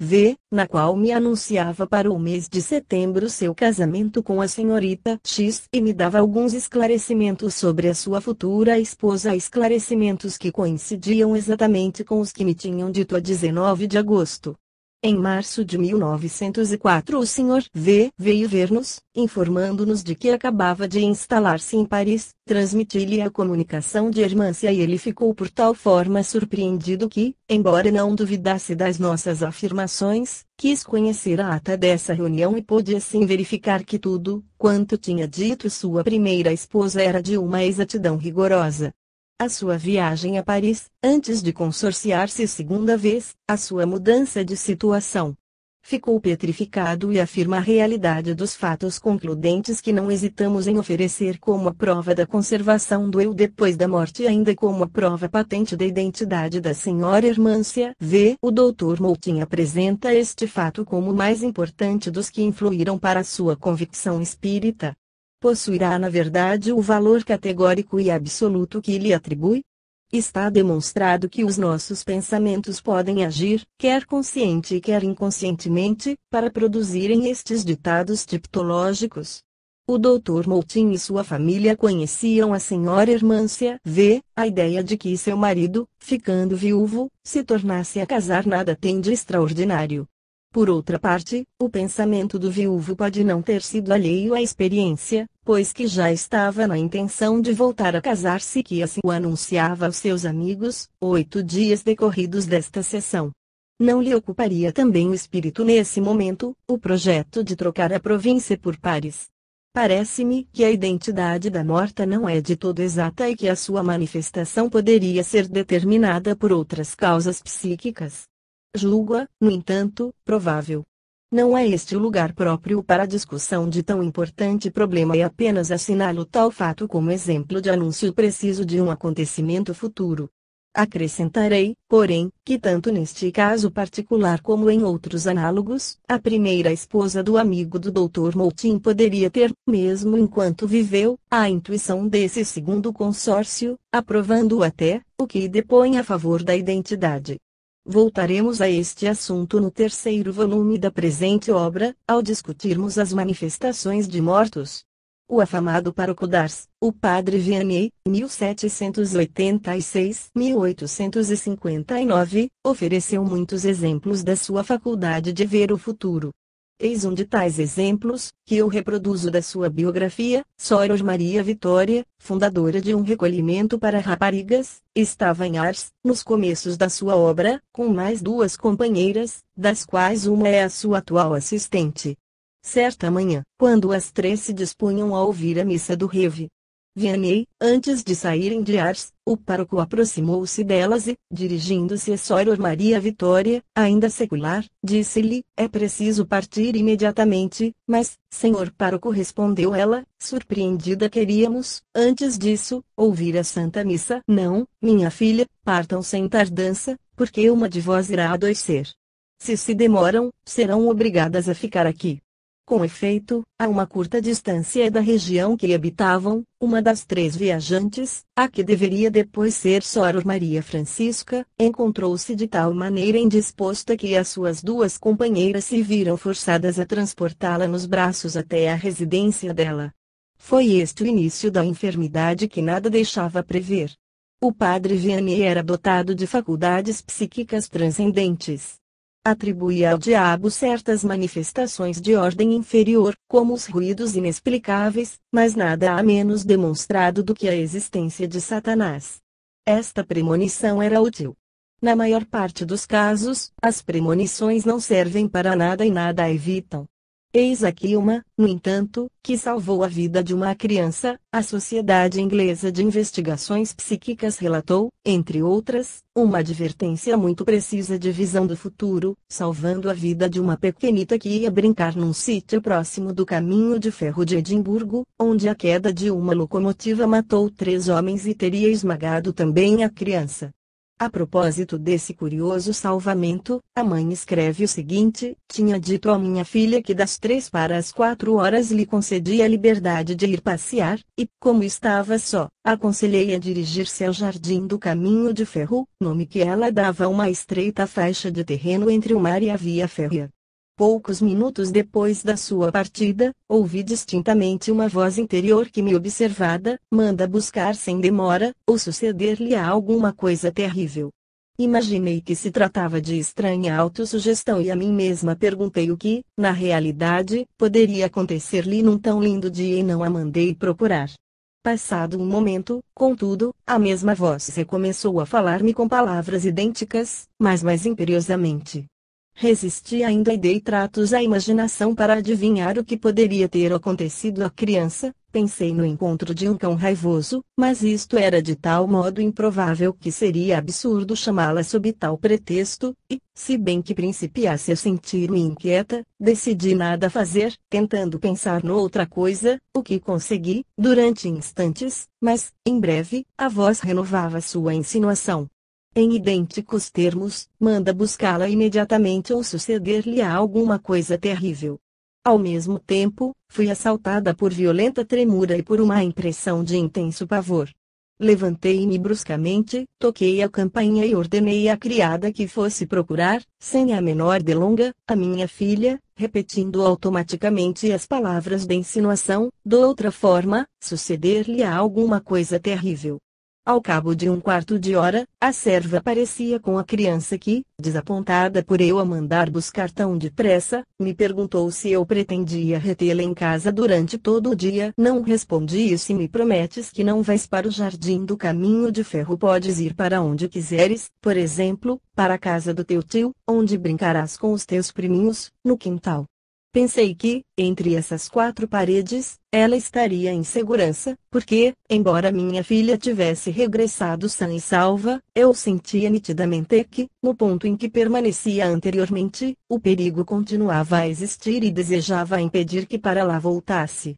na qual me anunciava para o mês de setembro seu casamento com a senhorita X e me dava alguns esclarecimentos sobre a sua futura esposa, esclarecimentos que coincidiam exatamente com os que me tinham dito a 19 de agosto. Em março de 1904 o Sr. V. veio ver-nos, informando-nos de que acabava de instalar-se em Paris, transmiti-lhe a comunicação de Hermância e ele ficou por tal forma surpreendido que, embora não duvidasse das nossas afirmações, quis conhecer a ata dessa reunião e pôde assim verificar que tudo, quanto tinha dito sua primeira esposa era de uma exatidão rigorosa. A sua viagem a Paris, antes de consorciar-se segunda vez, a sua mudança de situação. Ficou petrificado e afirma a realidade dos fatos concludentes que não hesitamos em oferecer como a prova da conservação do eu depois da morte e ainda como a prova patente da identidade da senhora Hermância V. O Dr. Moutin apresenta este fato como o mais importante dos que influíram para a sua convicção espírita. Possuirá na verdade o valor categórico e absoluto que lhe atribui? Está demonstrado que os nossos pensamentos podem agir, quer consciente e quer inconscientemente, para produzirem estes ditados tipológicos. O Dr. Moutin e sua família conheciam a senhora Hermância V. A ideia de que seu marido, ficando viúvo, se tornasse a casar nada tem de extraordinário. Por outra parte, o pensamento do viúvo pode não ter sido alheio à experiência, pois que já estava na intenção de voltar a casar-se que assim o anunciava aos seus amigos, 8 dias decorridos desta sessão. Não lhe ocuparia também o espírito nesse momento, o projeto de trocar a província por Paris. Parece-me que a identidade da morta não é de todo exata e que a sua manifestação poderia ser determinada por outras causas psíquicas. Julgo-a, no entanto, provável. Não é este o lugar próprio para a discussão de tão importante problema e apenas assinalo tal fato como exemplo de anúncio preciso de um acontecimento futuro. Acrescentarei, porém, que tanto neste caso particular como em outros análogos, a primeira esposa do amigo do Dr. Moutin poderia ter, mesmo enquanto viveu, a intuição desse segundo consórcio, aprovando até, o que depõe a favor da identidade. Voltaremos a este assunto no terceiro volume da presente obra, ao discutirmos as manifestações de mortos. O afamado pároco d'Ars, o padre Vianney, 1786-1859, ofereceu muitos exemplos da sua faculdade de ver o futuro. Eis um de tais exemplos, que eu reproduzo da sua biografia. Sor Maria Vitória, fundadora de um recolhimento para raparigas, estava em Ars, nos começos da sua obra, com mais 2 companheiras, das quais uma é a sua atual assistente. Certa manhã, quando as 3 se dispunham a ouvir a missa do Rev. Vianney, antes de saírem de Ars, o pároco aproximou-se delas e, dirigindo-se a Sor Maria Vitória, ainda secular, disse-lhe: "É preciso partir imediatamente." "Mas, senhor pároco," respondeu ela, surpreendida, "queríamos, antes disso, ouvir a Santa Missa." "Não, minha filha, partam sem tardança, porque uma de vós irá adoecer. Se demoram, serão obrigadas a ficar aqui." Com efeito, a uma curta distância da região que habitavam, uma das 3 viajantes, a que deveria depois ser Sor Maria Francisca, encontrou-se de tal maneira indisposta que as suas 2 companheiras se viram forçadas a transportá-la nos braços até a residência dela. Foi este o início da enfermidade que nada deixava prever. O padre Vianney era dotado de faculdades psíquicas transcendentes. Atribuía ao diabo certas manifestações de ordem inferior, como os ruídos inexplicáveis, mas nada há menos demonstrado do que a existência de Satanás. Esta premonição era útil. Na maior parte dos casos, as premonições não servem para nada e nada a evitam. Eis aqui uma, no entanto, que salvou a vida de uma criança. A Sociedade Inglesa de Investigações Psíquicas relatou, entre outras, uma advertência muito precisa de visão do futuro, salvando a vida de uma pequenita que ia brincar num sítio próximo do caminho de ferro de Edimburgo, onde a queda de uma locomotiva matou 3 homens e teria esmagado também a criança. A propósito desse curioso salvamento, a mãe escreve o seguinte: "Tinha dito à minha filha que das 3 para as 4 horas lhe concedia a liberdade de ir passear, e, como estava só, aconselhei a dirigir-se ao jardim do caminho de ferro, nome que ela dava a uma estreita faixa de terreno entre o mar e a via férrea. Poucos minutos depois da sua partida, ouvi distintamente uma voz interior que me observada, manda buscar sem demora, ou suceder-lhe a alguma coisa terrível." Imaginei que se tratava de estranha autossugestão e a mim mesma perguntei o que, na realidade, poderia acontecer-lhe num tão lindo dia e não a mandei procurar. Passado um momento, contudo, a mesma voz recomeçou a falar-me com palavras idênticas, mas mais imperiosamente. Resisti ainda e dei tratos à imaginação para adivinhar o que poderia ter acontecido à criança. Pensei no encontro de um cão raivoso, mas isto era de tal modo improvável que seria absurdo chamá-la sob tal pretexto, e, se bem que principiasse a sentir-me inquieta, decidi nada fazer, tentando pensar noutra coisa, o que consegui, durante instantes, mas, em breve, a voz renovava sua insinuação. Em idênticos termos, manda buscá-la imediatamente ou suceder-lhe-á alguma coisa terrível. Ao mesmo tempo, fui assaltada por violenta tremura e por uma impressão de intenso pavor. Levantei-me bruscamente, toquei a campainha e ordenei à criada que fosse procurar, sem a menor delonga, a minha filha, repetindo automaticamente as palavras da insinuação, de outra forma, suceder-lhe-á alguma coisa terrível. Ao cabo de um quarto de hora, a serva aparecia com a criança que, desapontada por eu a mandar buscar tão depressa, me perguntou se eu pretendia retê-la em casa durante todo o dia. Não respondi. E se me prometes que não vais para o jardim do Caminho de Ferro, podes ir para onde quiseres, por exemplo, para a casa do teu tio, onde brincarás com os teus priminhos, no quintal. Pensei que, entre essas quatro paredes, ela estaria em segurança, porque, embora minha filha tivesse regressado sã e salva, eu sentia nitidamente que, no ponto em que permanecia anteriormente, o perigo continuava a existir e desejava impedir que para lá voltasse.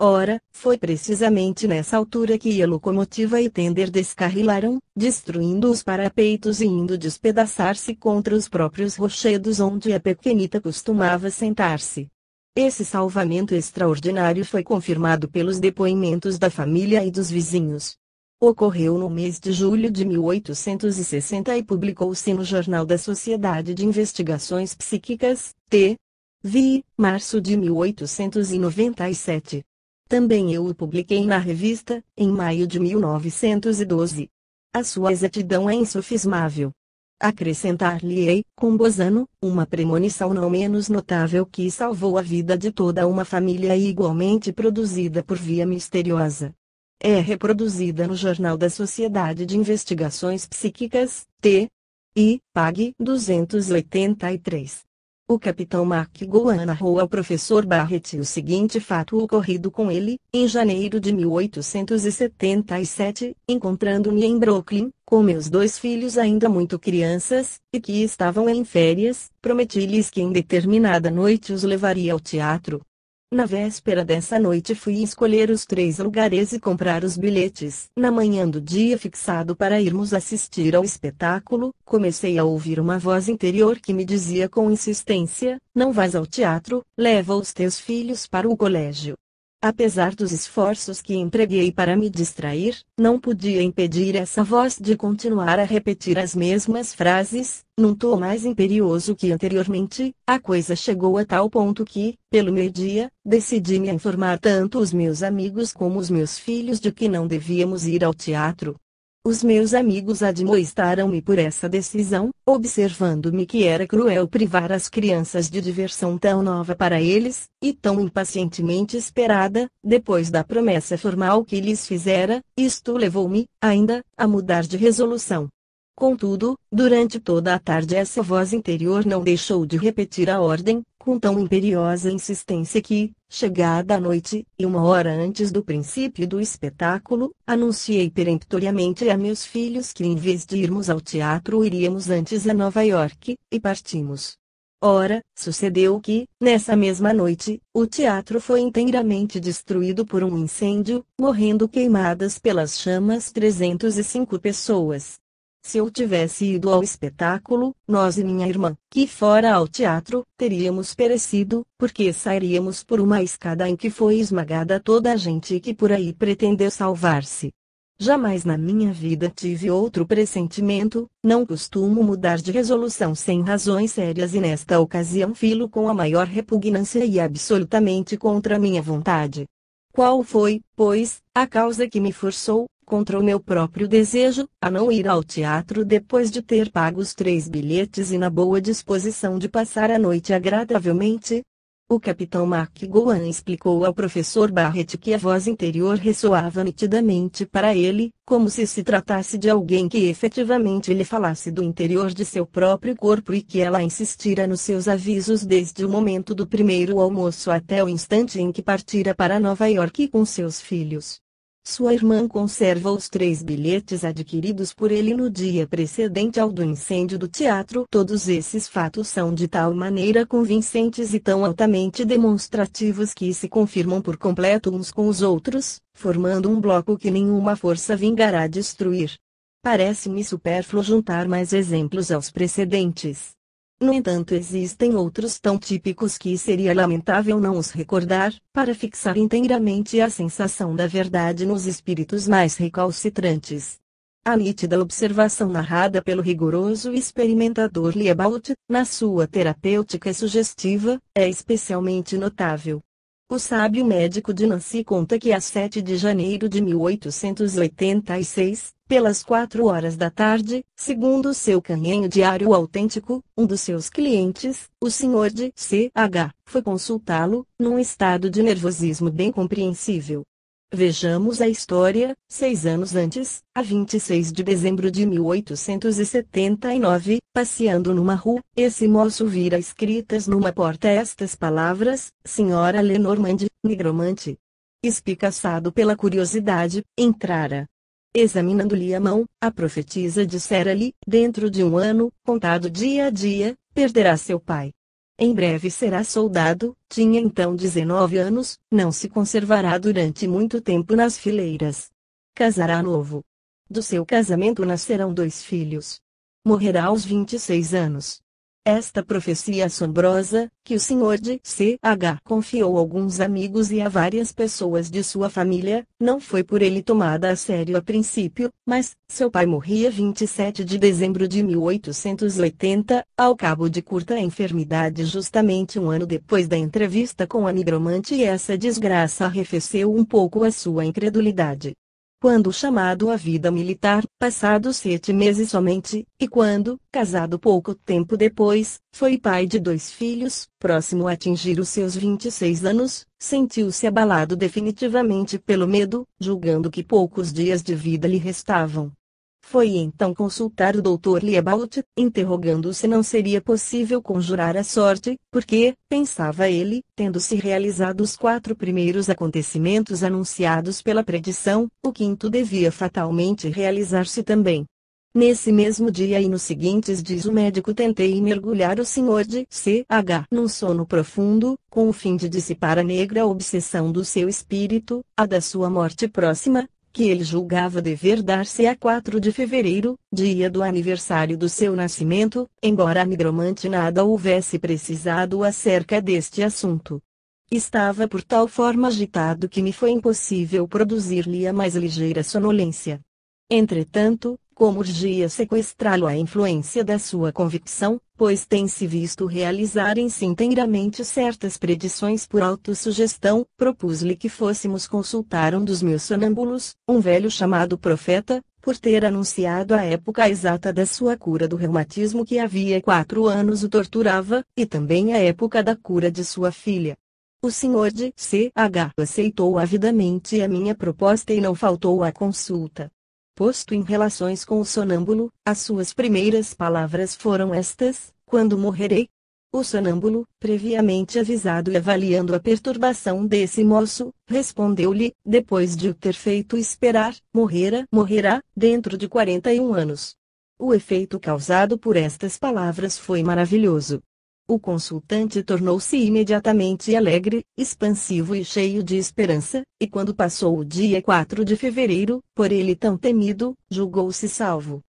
Ora, foi precisamente nessa altura que a locomotiva e tender descarrilaram, destruindo os parapeitos e indo despedaçar-se contra os próprios rochedos onde a pequenita costumava sentar-se. Esse salvamento extraordinário foi confirmado pelos depoimentos da família e dos vizinhos. Ocorreu no mês de julho de 1860 e publicou-se no Jornal da Sociedade de Investigações Psíquicas, T.V., março de 1897. Também eu o publiquei na revista, em maio de 1912. A sua exatidão é insofismável. Acrescentar-lhe-ei, com Bozano, uma premonição não menos notável que salvou a vida de toda uma família e igualmente produzida por via misteriosa. É reproduzida no Jornal da Sociedade de Investigações Psíquicas, T.I. Pag. 283. O capitão McGowan narrou ao professor Barrett o seguinte fato ocorrido com ele, em janeiro de 1877, encontrando-me em Brooklyn, com meus dois filhos ainda muito crianças, e que estavam em férias. Prometi-lhes que em determinada noite os levaria ao teatro. Na véspera dessa noite fui escolher os 3 lugares e comprar os bilhetes. Na manhã do dia fixado para irmos assistir ao espetáculo, comecei a ouvir uma voz interior que me dizia com insistência: não vais ao teatro, leva os teus filhos para o colégio. Apesar dos esforços que empreguei para me distrair, não podia impedir essa voz de continuar a repetir as mesmas frases, num tom mais imperioso que anteriormente. A coisa chegou a tal ponto que, pelo meio-dia, decidi-me a informar tanto os meus amigos como os meus filhos de que não devíamos ir ao teatro. Os meus amigos admoestaram-me por essa decisão, observando-me que era cruel privar as crianças de diversão tão nova para eles, e tão impacientemente esperada. Depois da promessa formal que lhes fizera, isto levou-me, ainda, a mudar de resolução. Contudo, durante toda a tarde essa voz interior não deixou de repetir a ordem, com tão imperiosa insistência que, chegada a noite, e 1 hora antes do princípio do espetáculo, anunciei peremptoriamente a meus filhos que em vez de irmos ao teatro iríamos antes a Nova York, e partimos. Ora, sucedeu que, nessa mesma noite, o teatro foi inteiramente destruído por um incêndio, morrendo queimadas pelas chamas 305 pessoas. Se eu tivesse ido ao espetáculo, nós e minha irmã, que fora ao teatro, teríamos perecido, porque sairíamos por uma escada em que foi esmagada toda a gente que por aí pretendeu salvar-se. Jamais na minha vida tive outro pressentimento. Não costumo mudar de resolução sem razões sérias e nesta ocasião filo com a maior repugnância e absolutamente contra minha vontade. Qual foi, pois, a causa que me forçou, contra o meu próprio desejo, a não ir ao teatro depois de ter pago os 3 bilhetes e na boa disposição de passar a noite agradavelmente. O capitão McGowan explicou ao professor Barrett que a voz interior ressoava nitidamente para ele, como se tratasse de alguém que efetivamente lhe falasse do interior de seu próprio corpo e que ela insistira nos seus avisos desde o momento do primeiro almoço até o instante em que partira para Nova York com seus filhos. Sua irmã conserva os 3 bilhetes adquiridos por ele no dia precedente ao do incêndio do teatro. Todos esses fatos são de tal maneira convincentes e tão altamente demonstrativos que se confirmam por completo uns com os outros, formando um bloco que nenhuma força vingará destruir. Parece-me supérfluo juntar mais exemplos aos precedentes. No entanto, existem outros tão típicos que seria lamentável não os recordar, para fixar inteiramente a sensação da verdade nos espíritos mais recalcitrantes. A nítida observação narrada pelo rigoroso experimentador Liebald, na sua terapêutica sugestiva, é especialmente notável. O sábio médico de Nancy conta que a 7 de janeiro de 1886, pelas 4 horas da tarde, segundo seu canhenho diário autêntico, um dos seus clientes, o Sr. de C.H., foi consultá-lo, num estado de nervosismo bem compreensível. Vejamos a história. 6 anos antes, a 26 de dezembro de 1879, passeando numa rua, esse moço vira escritas numa porta estas palavras: Senhora Lenormand, nigromante. Espicaçado pela curiosidade, entrara. Examinando-lhe a mão, a profetisa dissera-lhe: dentro de 1 ano, contado dia a dia, perderá seu pai. Em breve será soldado, tinha então 19 anos, não se conservará durante muito tempo nas fileiras. Casará novo. Do seu casamento nascerão 2 filhos. Morrerá aos 26 anos. Esta profecia assombrosa, que o Sr. de C.H. confiou a alguns amigos e a várias pessoas de sua família, não foi por ele tomada a sério a princípio, mas, seu pai morria 27 de dezembro de 1880, ao cabo de curta enfermidade justamente 1 ano depois da entrevista com a nigromante, e essa desgraça arrefeceu um pouco a sua incredulidade. Quando chamado à vida militar, passados 7 meses somente, e quando, casado pouco tempo depois, foi pai de 2 filhos, próximo a atingir os seus 26 anos, sentiu-se abalado definitivamente pelo medo, julgando que poucos dias de vida lhe restavam. Foi então consultar o Dr. Liebald, interrogando se não seria possível conjurar a sorte, porque, pensava ele, tendo-se realizado os 4 primeiros acontecimentos anunciados pela predição, o 5º devia fatalmente realizar-se também. Nesse mesmo dia e nos seguintes, diz o médico, tentei mergulhar o Sr. de C.H. num sono profundo, com o fim de dissipar a negra obsessão do seu espírito, a da sua morte próxima, que ele julgava dever dar-se a 4 de fevereiro, dia do aniversário do seu nascimento, embora a nigromante nada houvesse precisado acerca deste assunto. Estava por tal forma agitado que me foi impossível produzir-lhe a mais ligeira sonolência. Entretanto, como urgia sequestrá-lo à influência da sua convicção, pois tem-se visto realizarem-se inteiramente certas predições por autossugestão, propus-lhe que fôssemos consultar um dos meus sonâmbulos, um velho chamado Profeta, por ter anunciado a época exata da sua cura do reumatismo que havia 4 anos o torturava, e também a época da cura de sua filha. O Sr. de C.H. aceitou avidamente a minha proposta e não faltou à consulta. Posto em relações com o sonâmbulo, as suas primeiras palavras foram estas: quando morrerei? O sonâmbulo, previamente avisado e avaliando a perturbação desse moço, respondeu-lhe, depois de o ter feito esperar: morrerá, dentro de 41 anos. O efeito causado por estas palavras foi maravilhoso. O consultante tornou-se imediatamente alegre, expansivo e cheio de esperança, e quando passou o dia 4 de fevereiro, por ele tão temido, julgou-se salvo.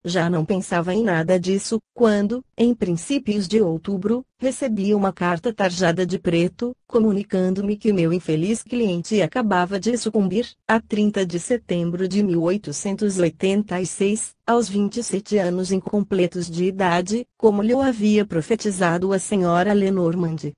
Já não pensava em nada disso, quando, em princípios de outubro, recebi uma carta tarjada de preto, comunicando-me que o meu infeliz cliente acabava de sucumbir, a 30 de setembro de 1886, aos 27 anos incompletos de idade, como lhe o havia profetizado a senhora Lenormand.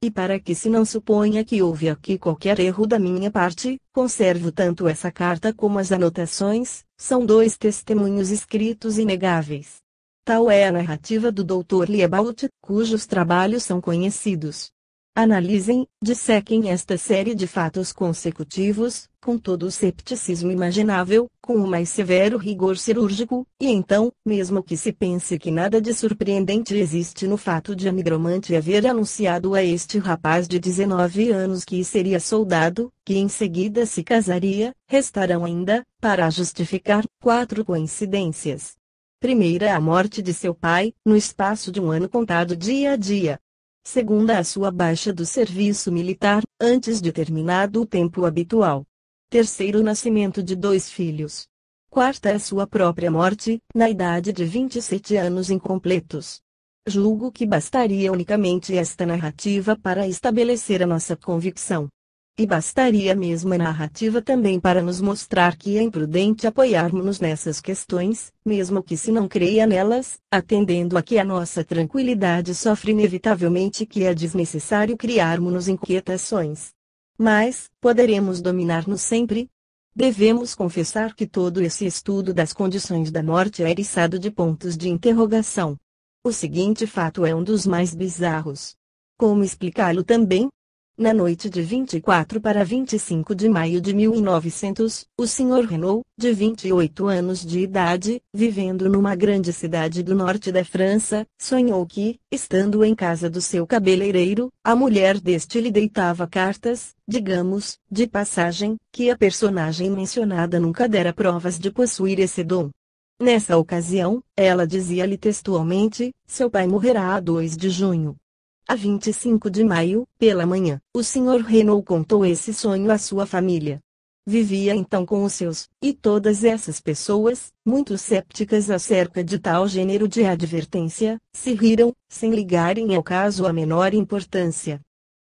E para que se não suponha que houve aqui qualquer erro da minha parte, conservo tanto essa carta como as anotações, são dois testemunhos escritos inegáveis. Tal é a narrativa do Dr. Liebaut, cujos trabalhos são conhecidos. Analisem, dissequem esta série de fatos consecutivos, com todo o cepticismo imaginável, com o mais severo rigor cirúrgico, e então, mesmo que se pense que nada de surpreendente existe no fato de a nigromante haver anunciado a este rapaz de 19 anos que seria soldado, que em seguida se casaria, restarão ainda, para a justificar, 4 coincidências. Primeira, a morte de seu pai, no espaço de um ano contado dia a dia. Segunda, a sua baixa do serviço militar, antes de terminado o tempo habitual. Terceiro, o nascimento de 2 filhos. Quarta, a sua própria morte, na idade de 27 anos incompletos. Julgo que bastaria unicamente esta narrativa para estabelecer a nossa convicção. E bastaria mesmo a narrativa também para nos mostrar que é imprudente apoiarmos-nos nessas questões, mesmo que se não creia nelas, atendendo a que a nossa tranquilidade sofre inevitavelmente que é desnecessário criarmos inquietações. Mas, poderemos dominar-nos sempre? Devemos confessar que todo esse estudo das condições da morte é eriçado de pontos de interrogação. O seguinte fato é um dos mais bizarros. Como explicá-lo também? Na noite de 24 para 25 de maio de 1900, o Sr. Renault, de 28 anos de idade, vivendo numa grande cidade do norte da França, sonhou que, estando em casa do seu cabeleireiro, a mulher deste lhe deitava cartas, digamos, de passagem, que a personagem mencionada nunca dera provas de possuir esse dom. Nessa ocasião, ela dizia-lhe textualmente: seu pai morrerá a 2 de junho. A 25 de maio, pela manhã, o Sr. Renault contou esse sonho à sua família. Vivia então com os seus, e todas essas pessoas, muito cépticas acerca de tal gênero de advertência, se riram, sem ligarem ao caso a menor importância.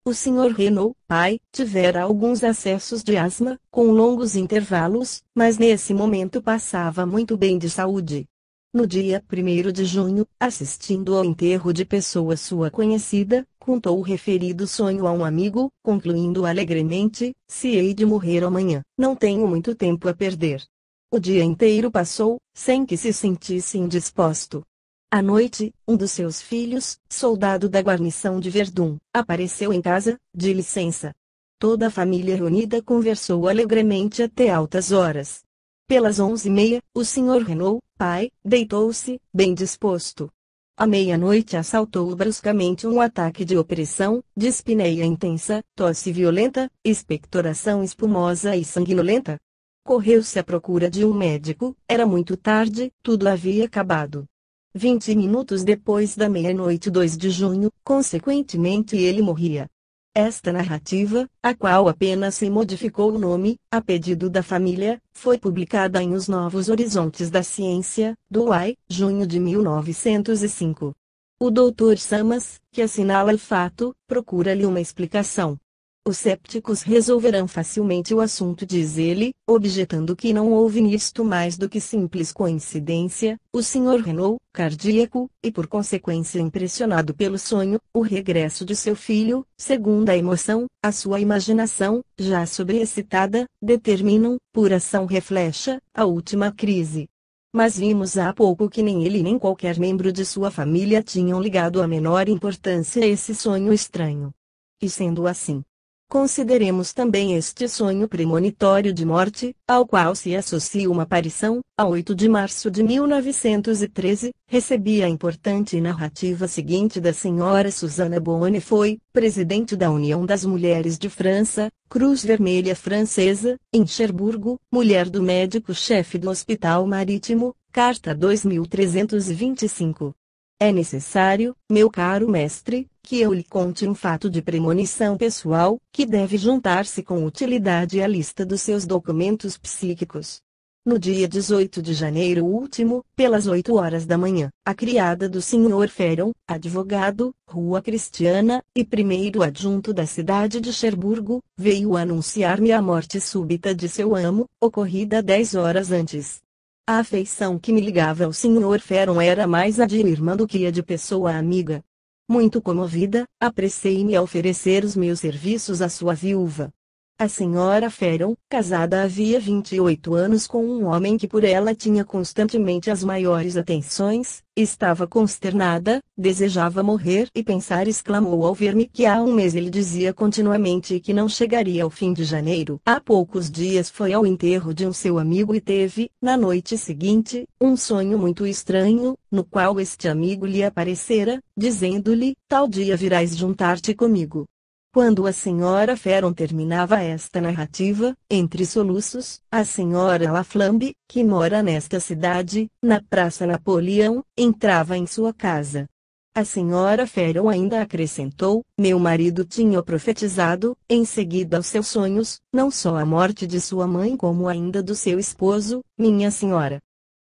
O Sr. Renault, pai, tivera alguns acessos de asma, com longos intervalos, mas nesse momento passava muito bem de saúde. No dia 1º de junho, assistindo ao enterro de pessoa sua conhecida, contou o referido sonho a um amigo, concluindo alegremente: se hei de morrer amanhã, não tenho muito tempo a perder. O dia inteiro passou, sem que se sentisse indisposto. À noite, um dos seus filhos, soldado da guarnição de Verdun, apareceu em casa, de licença. Toda a família reunida conversou alegremente até altas horas. Pelas 11h30, o Sr. Renault, pai, deitou-se, bem disposto. À meia-noite assaltou-o bruscamente um ataque de opressão, dispneia intensa, tosse violenta, expectoração espumosa e sanguinolenta. Correu-se à procura de um médico, era muito tarde, tudo havia acabado. 20 minutos depois da meia-noite 2 de junho, consequentemente ele morria. Esta narrativa, a qual apenas se modificou o nome, a pedido da família, foi publicada em Os Novos Horizontes da Ciência, do UAI, junho de 1905. O Dr. Samas, que assinala o fato, procura-lhe uma explicação. Os cépticos resolverão facilmente o assunto, diz ele, objetando que não houve nisto mais do que simples coincidência. O Sr. Renault, cardíaco, e por consequência impressionado pelo sonho, o regresso de seu filho, segundo a emoção, a sua imaginação, já sobreexcitada, determinam, por ação reflexa, a última crise. Mas vimos há pouco que nem ele nem qualquer membro de sua família tinham ligado a menor importância a esse sonho estranho. E sendo assim, consideremos também este sonho premonitório de morte, ao qual se associa uma aparição. A 8 de março de 1913, recebi a importante narrativa seguinte da senhora Susana Bonifoy, presidente da União das Mulheres de França, Cruz Vermelha Francesa, em Cherbourg, mulher do médico-chefe do Hospital Marítimo, carta 2325. É necessário, meu caro mestre, que eu lhe conte um fato de premonição pessoal, que deve juntar-se com utilidade à lista dos seus documentos psíquicos. No dia 18 de janeiro último, pelas 8 horas da manhã, a criada do Sr. Feron, advogado, Rua Cristiana, e primeiro adjunto da cidade de Cherbourg, veio anunciar-me a morte súbita de seu amo, ocorrida 10 horas antes. A afeição que me ligava ao Sr. Feron era mais a de irmã do que a de pessoa amiga. Muito comovida, apressei-me a oferecer os meus serviços à sua viúva. A senhora Feron, casada havia 28 anos com um homem que por ela tinha constantemente as maiores atenções, estava consternada, desejava morrer e pensar, exclamou ao ver-me que há um mês ele dizia continuamente que não chegaria ao fim de janeiro. Há poucos dias foi ao enterro de um seu amigo e teve, na noite seguinte, um sonho muito estranho, no qual este amigo lhe aparecera, dizendo-lhe, tal dia virás juntar-te comigo. Quando a senhora Feron terminava esta narrativa, entre soluços, a senhora Laflambe, que mora nesta cidade, na Praça Napoleão, entrava em sua casa. A senhora Feron ainda acrescentou, meu marido tinha profetizado, em seguida aos seus sonhos, não só a morte de sua mãe como ainda do seu esposo, minha senhora.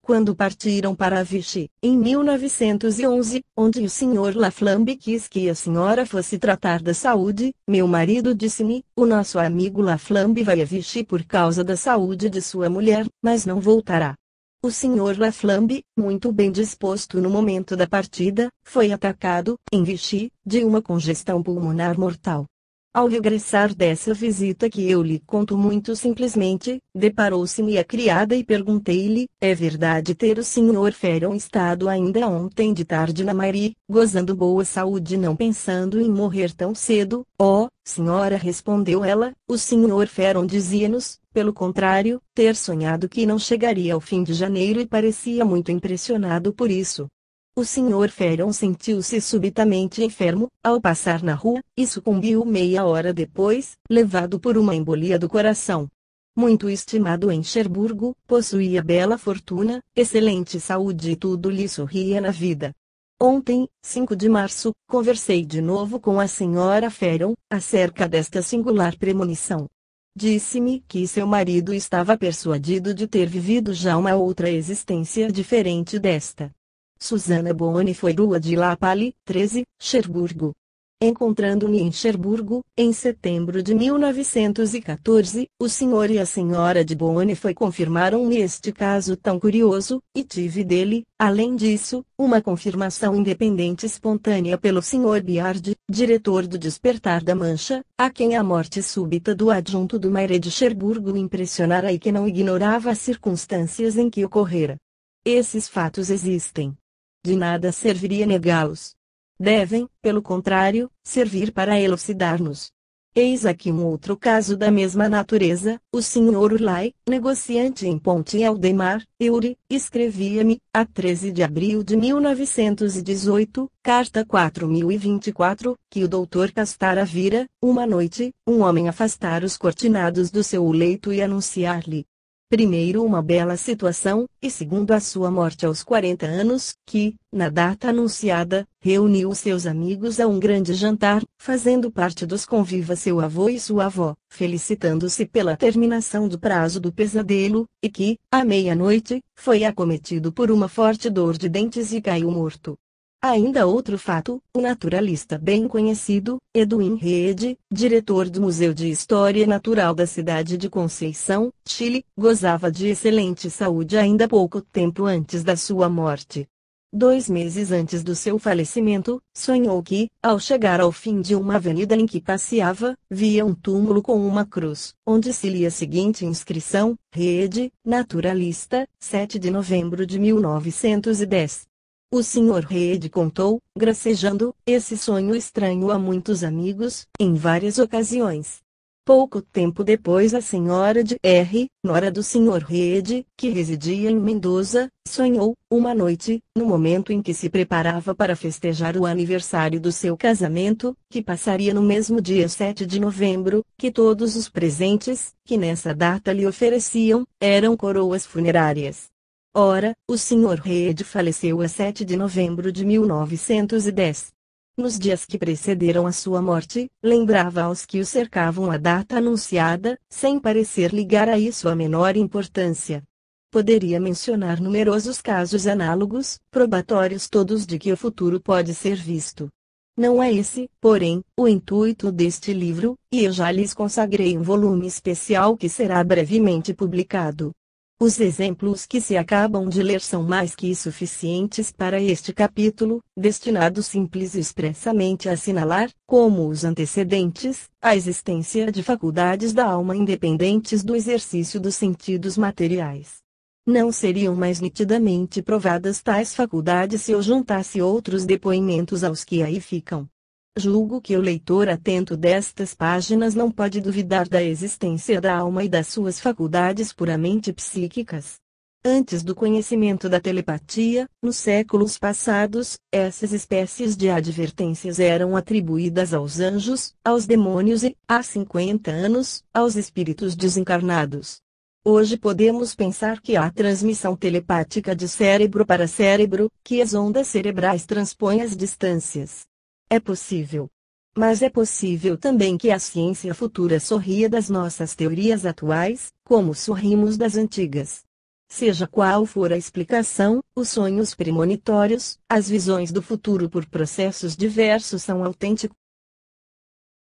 Quando partiram para Vichy, em 1911, onde o Sr. Laflambe quis que a senhora fosse tratar da saúde, meu marido disse-me, o nosso amigo Laflambe vai a Vichy por causa da saúde de sua mulher, mas não voltará. O Sr. Laflambe, muito bem disposto no momento da partida, foi atacado, em Vichy, de uma congestão pulmonar mortal. Ao regressar dessa visita que eu lhe conto muito simplesmente, deparou-se-me a criada e perguntei-lhe, é verdade ter o Sr. Feron estado ainda ontem de tarde na Mairie, gozando boa saúde e não pensando em morrer tão cedo? Oh, senhora, respondeu ela, o Sr. Feron dizia-nos, pelo contrário, ter sonhado que não chegaria ao fim de janeiro e parecia muito impressionado por isso. O Sr. Feron sentiu-se subitamente enfermo, ao passar na rua, e sucumbiu meia hora depois, levado por uma embolia do coração. Muito estimado em Cherburgo, possuía bela fortuna, excelente saúde e tudo lhe sorria na vida. Ontem, 5 de março, conversei de novo com a senhora Feron, acerca desta singular premonição. Disse-me que seu marido estava persuadido de ter vivido já uma outra existência diferente desta. Susana Boni foi Rua de La Palle, 13, Cherburgo. Encontrando-me em Cherburgo, em setembro de 1914, o senhor e a senhora de Boni confirmaram-me este caso tão curioso, e tive dele, além disso, uma confirmação independente espontânea pelo senhor Biard, diretor do Despertar da Mancha, a quem a morte súbita do adjunto do Maire de Cherburgo impressionara e que não ignorava as circunstâncias em que ocorrera. Esses fatos existem. De nada serviria negá-los. Devem, pelo contrário, servir para elucidar-nos. Eis aqui um outro caso da mesma natureza. O Sr. Urlai, negociante em Pont-Aldemar, Eure, escrevia-me, a 13 de abril de 1918, carta 4024, que o Dr. Castara vira, uma noite, um homem afastar os cortinados do seu leito e anunciar-lhe, primeiro uma bela situação, e segundo a sua morte aos 40 anos, que, na data anunciada, reuniu seus amigos a um grande jantar, fazendo parte dos convivas seu avô e sua avó, felicitando-se pela terminação do prazo do pesadelo, e que, à meia-noite, foi acometido por uma forte dor de dentes e caiu morto. Ainda outro fato, o naturalista bem conhecido, Edwin Reed, diretor do Museu de História Natural da cidade de Conceição, Chile, gozava de excelente saúde ainda pouco tempo antes da sua morte. 2 meses antes do seu falecimento, sonhou que, ao chegar ao fim de uma avenida em que passeava, via um túmulo com uma cruz, onde se lia a seguinte inscrição, Reed, naturalista, 7 de novembro de 1910. O Sr. Reed contou, gracejando, esse sonho estranho a muitos amigos, em várias ocasiões. Pouco tempo depois a senhora de R., nora do Sr. Reed, que residia em Mendoza, sonhou, uma noite, no momento em que se preparava para festejar o aniversário do seu casamento, que passaria no mesmo dia 7 de novembro, que todos os presentes, que nessa data lhe ofereciam, eram coroas funerárias. Ora, o Sr. Reed faleceu a 7 de novembro de 1910. Nos dias que precederam a sua morte, lembrava aos que o cercavam a data anunciada, sem parecer ligar a isso a menor importância. Poderia mencionar numerosos casos análogos, probatórios todos de que o futuro pode ser visto. Não é esse, porém, o intuito deste livro, e eu já lhes consagrei um volume especial que será brevemente publicado. Os exemplos que se acabam de ler são mais que suficientes para este capítulo, destinado simples e expressamente a assinalar, como os antecedentes, a existência de faculdades da alma independentes do exercício dos sentidos materiais. Não seriam mais nitidamente provadas tais faculdades se eu juntasse outros depoimentos aos que aí ficam. Julgo que o leitor atento destas páginas não pode duvidar da existência da alma e das suas faculdades puramente psíquicas. Antes do conhecimento da telepatia, nos séculos passados, essas espécies de advertências eram atribuídas aos anjos, aos demônios e, há 50 anos, aos espíritos desencarnados. Hoje podemos pensar que há transmissão telepática de cérebro para cérebro, que as ondas cerebrais transpõem as distâncias. É possível. Mas é possível também que a ciência futura sorria das nossas teorias atuais, como sorrimos das antigas. Seja qual for a explicação, os sonhos premonitórios, as visões do futuro por processos diversos são autênticos.